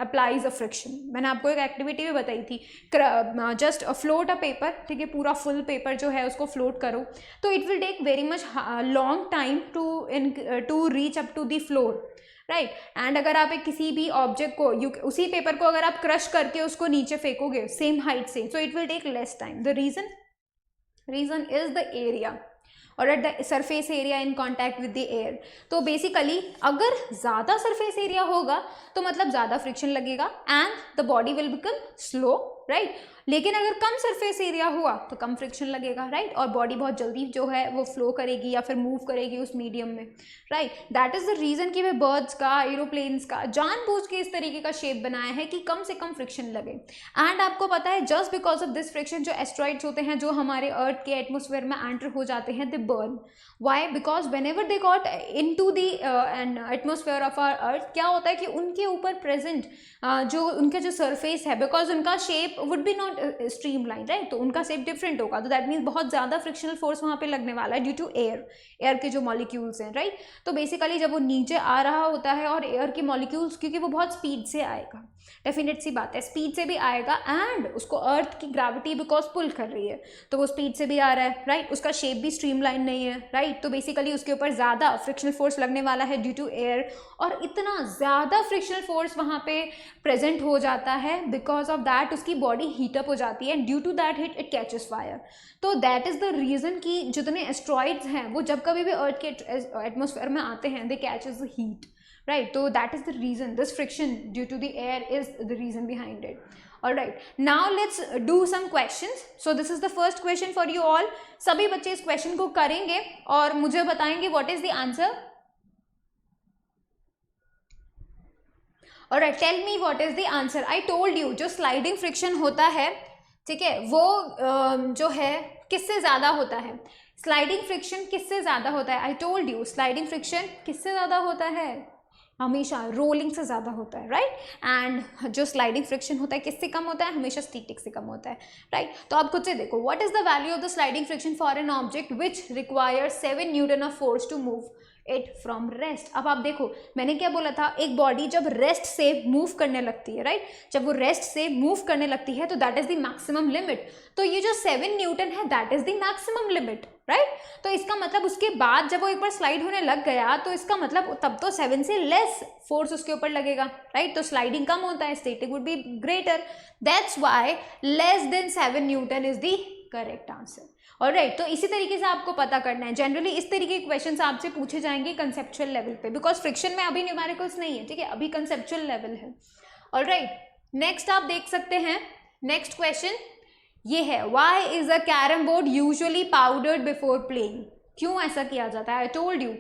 applies a friction. मैंने आपको एक एक्टिविटी भी बताई थी, जस्ट फ्लोट अ पेपर, ठीक है, पूरा फुल पेपर जो है उसको फ्लोट करो, तो it will take very much long time to reach up to the floor, right. And अगर आप एक किसी भी ऑब्जेक्ट को उसी पेपर को अगर आप क्रश करके उसको नीचे फेंकोगे सेम हाइट से, so it will take less time. The reason is the area और at the surface area in contact with the air. तो बेसिकली अगर ज़्यादा सरफेस एरिया होगा तो मतलब ज़्यादा फ्रिक्शन लगेगा and the body will become slow, right. लेकिन अगर कम सरफेस एरिया हुआ तो कम फ्रिक्शन लगेगा, राइट, और बॉडी बहुत जल्दी जो है वो फ्लो करेगी या फिर मूव करेगी उस मीडियम में, right. That is the reason कि वे बर्ड्स का, एरोप्लेन्स का जानबूझ के इस तरीके का शेप बनाया है कि कम से कम फ्रिक्शन लगे। एंड आपको पता है just because of this friction जो एस्ट्रॉइड्स होते हैं जो हमारे अर्थ के एटमोसफेयर में एंटर हो जाते हैं, they burn. Why? Because whenever they got into the atmosphere of our earth, क्या होता है कि उनके ऊपर प्रेजेंट जो उनका जो सरफेस है, बिकॉज उनका shape would be not streamline, right, तो उनका शेप डिफरेंट होगा, तो दैट मीन्स बहुत ज़्यादा फ्रिक्शनल फोर्स वहाँ पे लगने वाला है ड्यू टू एयर के जो मॉलिक्यूल्स हैं, राइट। तो बेसिकली जब वो नीचे आ रहा होता है और एयर के मॉलिक्यूल्स, क्योंकि वो बहुत स्पीड से आएगा, डेफिनेट सी बात है, स्पीड से भी आएगा, एंड उसको अर्थ की ग्रेविटी बिकॉज पुल कर रही है तो वो स्पीड से भी आ रहा है, राइट, उसका शेप भी स्ट्रीमलाइन नहीं है, राइट, तो बेसिकली उसके ऊपर ज़्यादा फ्रिक्शनल फोर्स लगने वाला है ड्यू टू एयर, और इतना ज़्यादा फ्रिक्शनल फोर्स वहाँ पे प्रेजेंट हो जाता है, बिकॉज ऑफ दैट उसकी बॉडी हीटअप हो जाती है, due to that heat it catches fire. तो दैट इज़ द रीज़न कि जितने एस्ट्रॉइड्स हैं वो जब कभी भी अर्थ के एटमोसफेयर में आते हैं they catches the heat, right, so that is the reason, this friction due to the air is the reason behind it. All right, now let's do some questions. So this is the first question for you all. सभी बच्चे इस question को करेंगे और मुझे बताएंगे what is the answer. All right, tell me what is the answer. I told you जो sliding friction होता है, ठीक है, वो जो है किससे ज़्यादा होता है, स्लाइडिंग फ्रिक्शन किससे ज़्यादा होता है, I told you sliding friction किससे ज़्यादा होता है, हमेशा रोलिंग से ज़्यादा होता है, राइट, एंड जो स्लाइडिंग फ्रिक्शन होता है किससे कम होता है, हमेशा स्टैटिक से कम होता है, राइट। तो आप खुद से देखो, what is the value of the sliding friction for an object which requires 7 newton of force to move, it from rest. अब आप देखो मैंने क्या बोला था, एक बॉडी जब रेस्ट से मूव करने लगती है, राइट, जब वो रेस्ट से मूव करने लगती है तो that is the maximum limit. तो ये जो 7 न्यूटन है that is the maximum limit, right. तो इसका मतलब उसके बाद जब वो एक बार स्लाइड होने लग गया तो इसका मतलब तब तो 7 से लेस फोर्स उसके ऊपर लगेगा, राइट। तो स्लाइडिंग कम होता है, static would be greater, that's why less than 7 Newton is the correct answer. Alright, तो इसी तरीके से आपको पता करना है। जनरली इस तरीके के क्वेश्चंस आपसे पूछे जाएंगे कंसेप्चुअल लेवल पे, बिकॉज फ्रिक्शन में अभी न्यूमेरिकल्स नहीं है, ठीक है, अभी कंसेप्चुअल लेवल है। ऑलराइट, नेक्स्ट आप देख सकते हैं, नेक्स्ट क्वेश्चन ये है, why is a carrom board usually powdered before playing. क्यों ऐसा किया जाता है? I told you,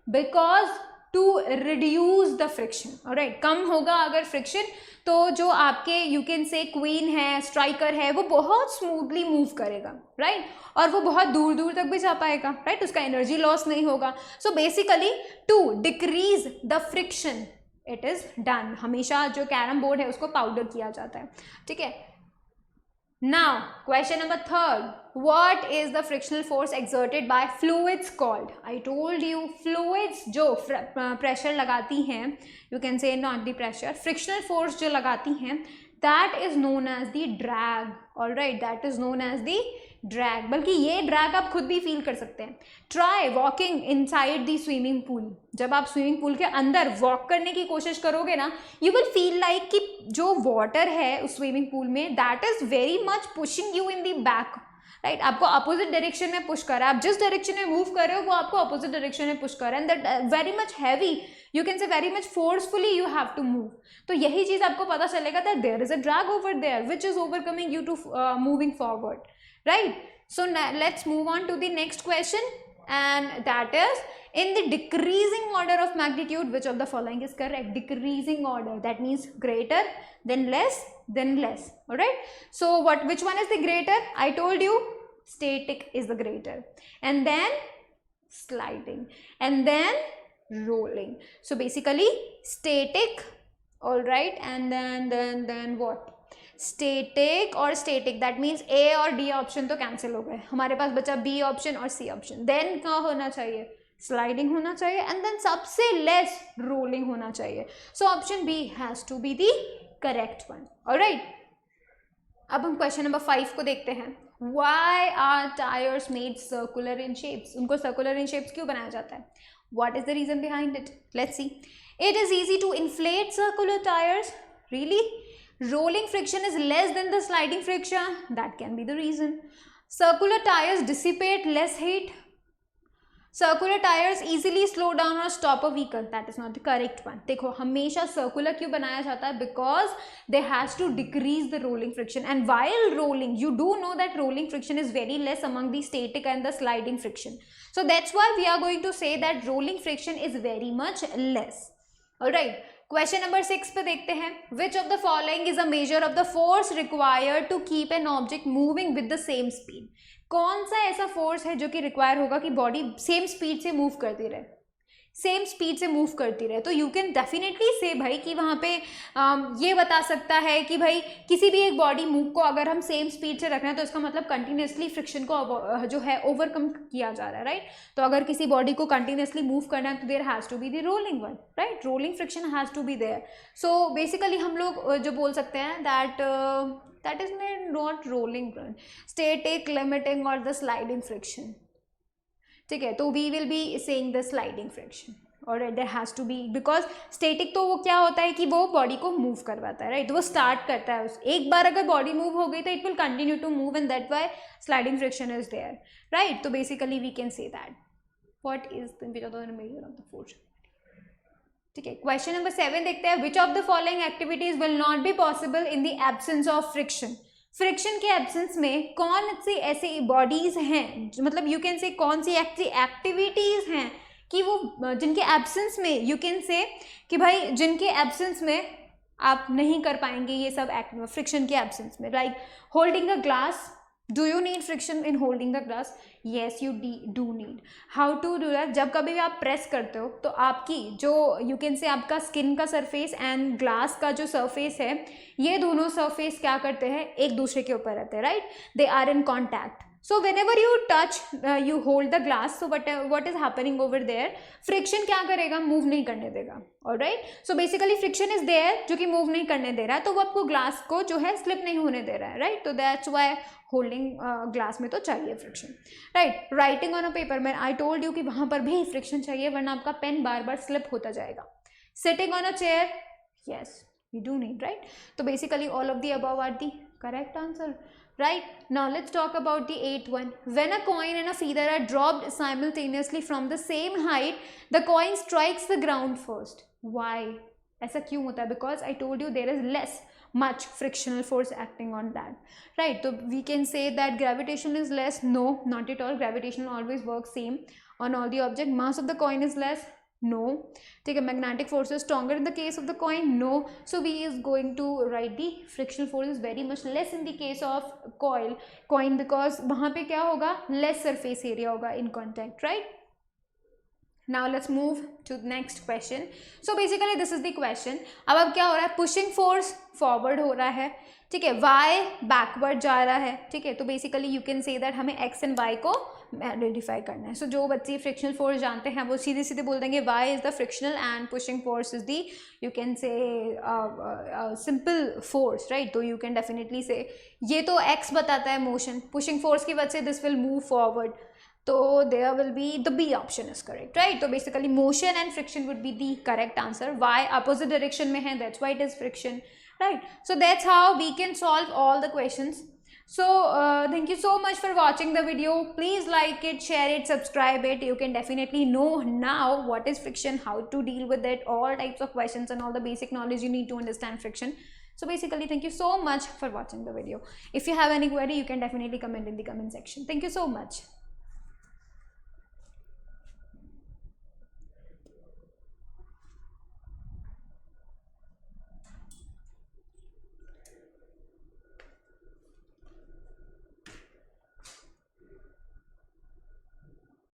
because to reduce the friction. Alright, कम होगा अगर फ्रिक्शन तो जो आपके यू कैन से क्वीन है, स्ट्राइकर है, वो बहुत स्मूथली मूव करेगा, राइट, और वो बहुत दूर दूर तक भी जा पाएगा, राइट, उसका एनर्जी लॉस नहीं होगा। So basically to decrease the friction it is done. हमेशा जो कैरम बोर्ड है उसको पाउडर किया जाता है, ठीक है। Now, question number 3, what is the frictional force exerted by fluids called? I told you, fluids जो pressure लगाती हैं, you can say not the pressure, frictional force जो लगाती हैं, that is known as the drag. All right, that is known as the drag. बल्कि ये drag आप खुद भी फील कर सकते हैं। Try walking inside the swimming pool. जब आप स्विमिंग पूल के अंदर वॉक करने की कोशिश करोगे ना, यू विल फील लाइक कि जो वाटर है उस स्विमिंग पूल में that is very much pushing you in the back, right, आपको अपोजिट डायरेक्शन में पुश कर रहा है। आप जिस डायरेक्शन में मूव कर रहे हो वो आपको अपोजिट डायरेक्शन में पुश कर रहा है, and that very much heavy, you can say very much forcefully you have to move. तो यही चीज आपको पता चलेगा that there is a drag over there which is overcoming you to moving forward, right? So now let's move on to the next question, and that is, in the decreasing order of magnitude, which of the following is correct? Decreasing order, that means greater, then less, then less. All right, so which one is the greater? I told you static is the greater, and then sliding, and then rolling. So basically static, all right, and then what? Static और static, that means ए और D option तो cancel हो गए, हमारे पास बचा B option और C option. Then क्या होना चाहिए? स्लाइडिंग होना चाहिए, एंड देन सबसे लेस रोलिंग होना चाहिए। So option B has to be the correct one. Alright, अब हम क्वेश्चन नंबर 5 को देखते हैं। Why are tyres made circular in shapes? उनको सर्कुलर इन शेप्स क्यों बनाया जाता है? What is the reason behind it? Let's see. It is easy to inflate circular tyres. Really? Rolling friction is less than the sliding friction. That can be the reason. Circular tires dissipate less heat. Circular tires easily slow down or stop a vehicle. That is not the correct one. देखो हमेशा circular क्यों बनाया जाता है? Because they has to decrease the rolling friction. And while rolling, you do know that rolling friction is very less among the static and the sliding friction. So that's why we are going to say that rolling friction is very much less. Alright. Question number 6 पे देखते हैं। Which of the following is a measure of the force required to keep an object moving with the same speed? कौन सा ऐसा force है जो कि require होगा कि बॉडी सेम स्पीड से मूव करती रहे, सेम स्पीड से मूव करती रहे? तो यू कैन डेफिनेटली से भाई कि वहाँ पे ये बता सकता है कि भाई किसी भी एक बॉडी मूव को अगर हम सेम स्पीड से रख रहे हैं तो इसका मतलब कंटिन्यूसली फ्रिक्शन को जो है ओवरकम किया जा रहा है, राइट। तो अगर किसी बॉडी को कंटिन्यूसली मूव करना है तो there has to be the rolling one, right, rolling friction has to be there. So basically हम लोग जो बोल सकते हैं that is not rolling, static, limiting और द स्लाइडिंग फ्रिक्शन, ठीक है। तो we will be saying the sliding friction, और there has to be, because static तो वो क्या होता है कि वो बॉडी को मूव करवाता है, राइट, वो स्टार्ट करता है। एक बार अगर बॉडी मूव हो गई तो it will continue to move, and that why sliding friction is there, right. तो basically we can say that what is the measure of the force, ठीक है। क्वेश्चन नंबर 7 देखते हैं। Which of the following activities will not be possible in the absence of friction? Friction के absence में कौन सी ऐसी bodies हैं, मतलब यू कैन से कौन सी एक्टिविटीज हैं कि वो जिनके एब्सेंस में यू कैन से कि भाई जिनके एब्सेंस में आप नहीं कर पाएंगे ये सब फ्रिक्शन के एब्सेंस में। Like holding a glass, do you need friction in holding the glass? Yes you do need. How to do that? जब कभी भी आप प्रेस करते हो तो आपकी जो यू कैन से आपका स्किन का सरफेस एंड ग्लास का जो सरफेस है, ये दोनों सरफेस क्या करते हैं? एक दूसरे के ऊपर रहते हैं, right, they are in contact. So whenever you touch, you hold the glass, so what is happening over there, friction क्या करेगा, मूव नहीं करने देगा. Alright, so basically friction is there जो कि मूव नहीं करने दे रहा है, तो वो आपको ग्लास को जो है स्लिप नहीं होने दे रहा है, राइट. तो दैट्स वाई होल्डिंग ग्लास में तो चाहिए friction, right. Writing on a paper में आई टोल्ड यू कि वहाँ पर भी फ्रिक्शन चाहिए, वरना आपका पेन बार बार स्लिप होता जाएगा. Sitting on a chair, yes we do need, right. So basically all of the above are the correct answer, right. Now let's talk about the 8th one. When a coin and a feather are dropped simultaneously from the same height, the coin strikes the ground first. Why? ऐसा क्यों होता है? Because I told you there is less much frictional force acting on that, right. So we can say that gravitation is less. No, not at all. Gravitation always works same on all the object. Mass of the coin is less. No. ठीक है. Magnetic force is stronger in the case of the coin. No. So we is going to write the frictional force is very much less in the case of coin because वहाँ पे क्या होगा, less surface area होगा in contact, right. Now let's move to the next question. So basically this is the question. अब क्या हो रहा है, pushing force forward हो रहा है, ठीक है, y backward जा रहा है, ठीक है. तो basically you can say that हमें x and y को आइडेंटिफाई करना है. सो जो बच्चे फ्रिक्शनल फोर्स जानते हैं वो सीधे सीधे बोल देंगे y is the frictional and pushing force is the, you can से सिंपल फोर्स, राइट. तो यू कैन डेफिनेटली से ये तो x बताता है मोशन, पुशिंग फोर्स की वजह से दिस विल मूव फॉरवर्ड, तो there will be the B option is correct, right. तो basically motion and friction would be the correct answer. y opposite direction में है, that's why it is friction, right. So that's how we can solve all the questions. So thank you so much for watching the video. Please like it, share it, subscribe it. You can definitely know now what is friction, how to deal with it, all types of questions and all the basic knowledge you need to understand friction. So basically thank you so much for watching the video. If you have any query, you can definitely comment in the comment section. Thank you so much.